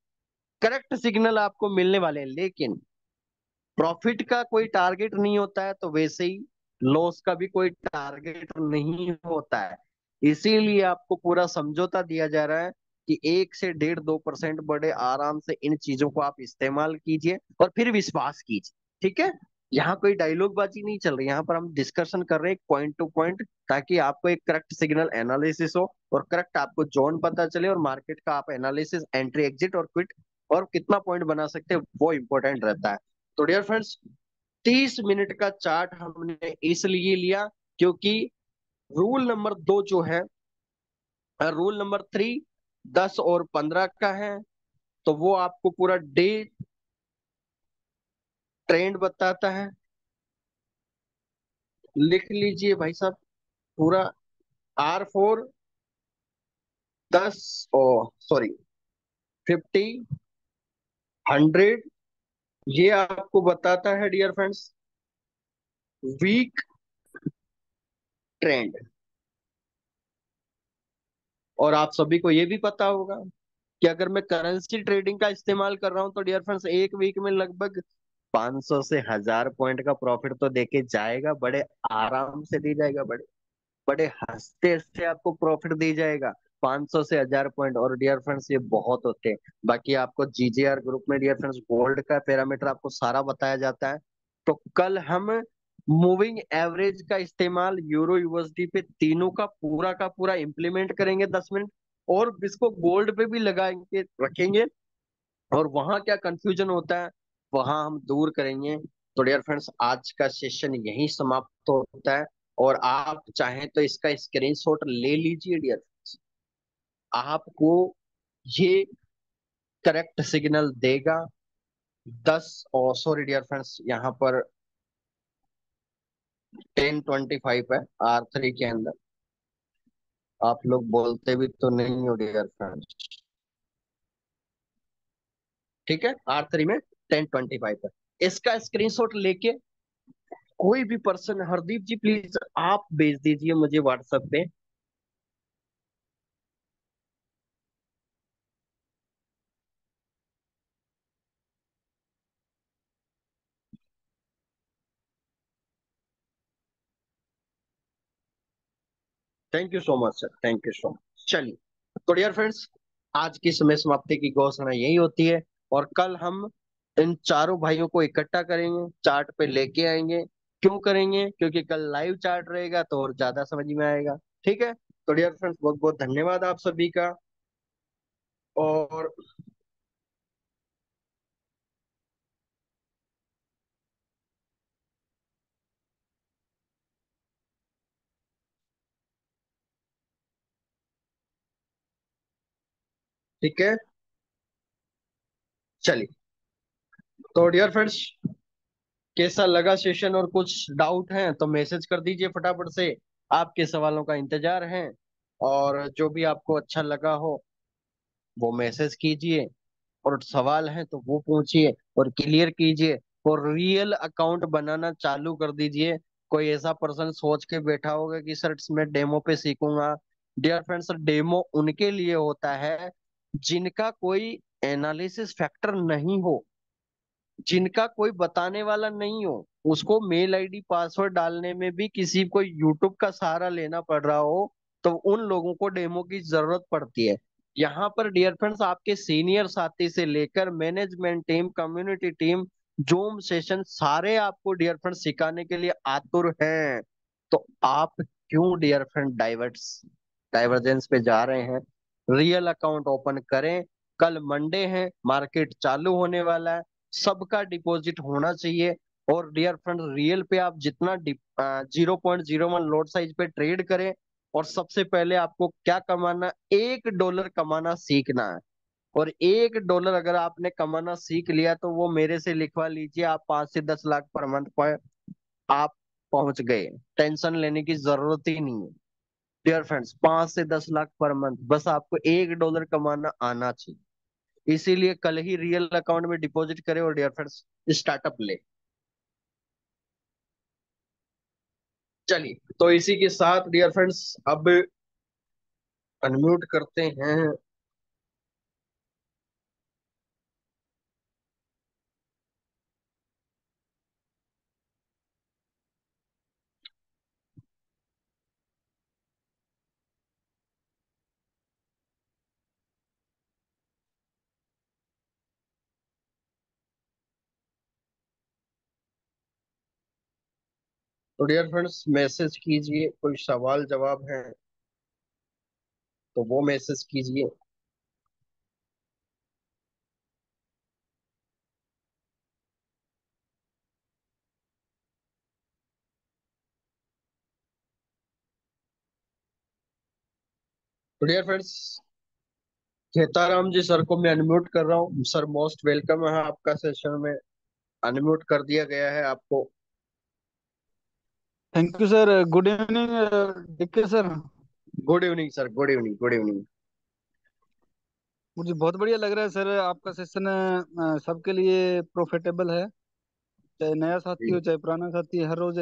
करेक्ट सिग्नल आपको मिलने वाले हैं। लेकिन प्रॉफिट का कोई टारगेट नहीं होता है, तो वैसे ही लॉस का भी कोई टारगेट नहीं होता है। इसीलिए आपको पूरा समझौता दिया जा रहा है कि 1 से 1.5-2% बड़े आराम से इन चीजों को आप इस्तेमाल कीजिए और फिर विश्वास कीजिए। ठीक है। यहाँ कोई डायलॉग बाजी नहीं चल रही, यहाँ पर हम डिस्कशन कर रहे हैं पॉइंट टू पॉइंट, ताकि आपको एक करेक्ट सिग्नल एनालिसिस हो और करेक्ट आपको जोन पता चले, और मार्केट का आप एनालिसिस, एंट्री एग्जिट और क्विट और कितना पॉइंट बना सकते हैं वो इंपॉर्टेंट रहता है। तो डियर फ्रेंड्स, 30 मिनट का चार्ट हमने इसलिए लिया क्योंकि रूल नंबर 2 जो है, रूल नंबर 3 10 और 15 का है। तो वो आपको पूरा डे ट्रेंड बताता है। लिख लीजिए भाई साहब पूरा। R4 10, ओ सॉरी, 50 100, ये आपको बताता है डियर फ्रेंड्स वीक ट्रेंड। और आप सभी को ये भी पता होगा कि अगर मैं करेंसी ट्रेडिंग का इस्तेमाल कर रहा हूं तो डियर फ्रेंड्स एक वीक में लगभग 500 से 1000 पॉइंट का प्रॉफिट तो देके जाएगा, बड़े आराम से दी जाएगा, बड़े बड़े हंसते हंसते आपको प्रॉफिट दी जाएगा। 500 से 1000 पॉइंट, और डियर फ्रेंड्स ये बहुत होते हैं। बाकी आपको जीजेआर ग्रुप में डियर फ्रेंड्स गोल्ड का पैरामीटर आपको सारा बताया जाता है। तो कल हम मूविंग एवरेज का इस्तेमाल यूरो यूएसडी पे तीनों का पूरा इंप्लीमेंट करेंगे 10 मिनट, और इसको गोल्ड पे भी लगाएंगे रखेंगे। और वहां क्या कंफ्यूजन होता है वहां हम दूर करेंगे। तो डियर फ्रेंड्स, आज का सेशन यहीं समाप्त होता है। और आप चाहें तो इसका स्क्रीनशॉट ले लीजिए डियर फ्रेंड्स, आपको ये करेक्ट सिग्नल देगा। 10, और सॉरी डियर फ्रेंड्स, यहाँ पर 10.25 है R3 के अंदर। आप लोग बोलते भी तो नहीं हो डियर फ्रेंड्स। ठीक है, R3 में 10.25 है। इसका स्क्रीनशॉट लेके कोई भी पर्सन, हरदीप जी प्लीज आप भेज दीजिए मुझे व्हाट्सएप पे। Thank you so much sir, thank you so much. चलिए, तो डियर फ्रेंड्स, आज की समय समाप्ति की घोषणा यही होती है। और कल हम इन चारों भाइयों को इकट्ठा करेंगे, चार्ट पे लेके आएंगे। क्यों करेंगे? क्योंकि कल लाइव चार्ट रहेगा तो और ज्यादा समझ में आएगा। ठीक है, तो डियर फ्रेंड्स, बहुत बहुत धन्यवाद आप सभी का। और ठीक है, चलिए, तो डियर फ्रेंड्स, कैसा लगा सेशन? और कुछ डाउट है तो मैसेज कर दीजिए फटाफट से। आपके सवालों का इंतजार है। और जो भी आपको अच्छा लगा हो वो मैसेज कीजिए। और सवाल है तो वो पूछिए और क्लियर कीजिए। और रियल अकाउंट बनाना चालू कर दीजिए। कोई ऐसा पर्सन सोच के बैठा होगा कि सर मैं डेमो पे सीखूंगा। डियर फ्रेंड्स, डेमो उनके लिए होता है जिनका कोई एनालिसिस फैक्टर नहीं हो, जिनका कोई बताने वाला नहीं हो, उसको मेल आईडी पासवर्ड डालने में भी किसी को यूट्यूब का सहारा लेना पड़ रहा हो, तो उन लोगों को डेमो की जरूरत पड़ती है। यहाँ पर डियर फ्रेंड्स, आपके सीनियर साथी से लेकर management team, community team, zoom session, सारे आपको डियर फ्रेंड्स सिखाने के लिए आतुर हैं। तो आप क्यों डियर फ्रेंड डाइवर्जेंस पे जा रहे हैं? रियल अकाउंट ओपन करें। कल मंडे है, मार्केट चालू होने वाला है, सबका डिपॉजिट होना चाहिए। और डियर फ्रेंड, रियल पे आप जितना 0.01 लॉट साइज पे ट्रेड करें। और सबसे पहले आपको क्या कमाना? $1 कमाना सीखना है। और $1 अगर आपने कमाना सीख लिया तो वो मेरे से लिखवा लीजिए, आप 5 से 10 लाख पर मंथ पर आप पहुंच गए। टेंशन लेने की जरूरत ही नहीं है डियर फ्रेंड्स। 5 से 10 लाख पर मंथ, बस आपको $1 कमाना आना चाहिए। इसीलिए कल ही रियल अकाउंट में डिपॉजिट करें और डियर फ्रेंड्स स्टार्टअप ले। चलिए, तो इसी के साथ डियर फ्रेंड्स अब अनम्यूट करते हैं। तो डियर फ्रेंड्स, मैसेज कीजिए, कोई सवाल जवाब है तो वो मैसेज कीजिए। तो डियर फ्रेंड्स, खेताराम जी सर को मैं अनम्यूट कर रहा हूँ। सर मोस्ट वेलकम है आपका सेशन में। अनम्यूट कर दिया गया है आपको। Thank you sir. Good evening DK sir. Good evening sir, good evening, good evening. मुझे बहुत बढ़िया लग रहा है सर, आपका सेशन सबके लिए प्रॉफिटेबल है। चाहे नया साथी हो चाहे पुराना साथी, हर रोज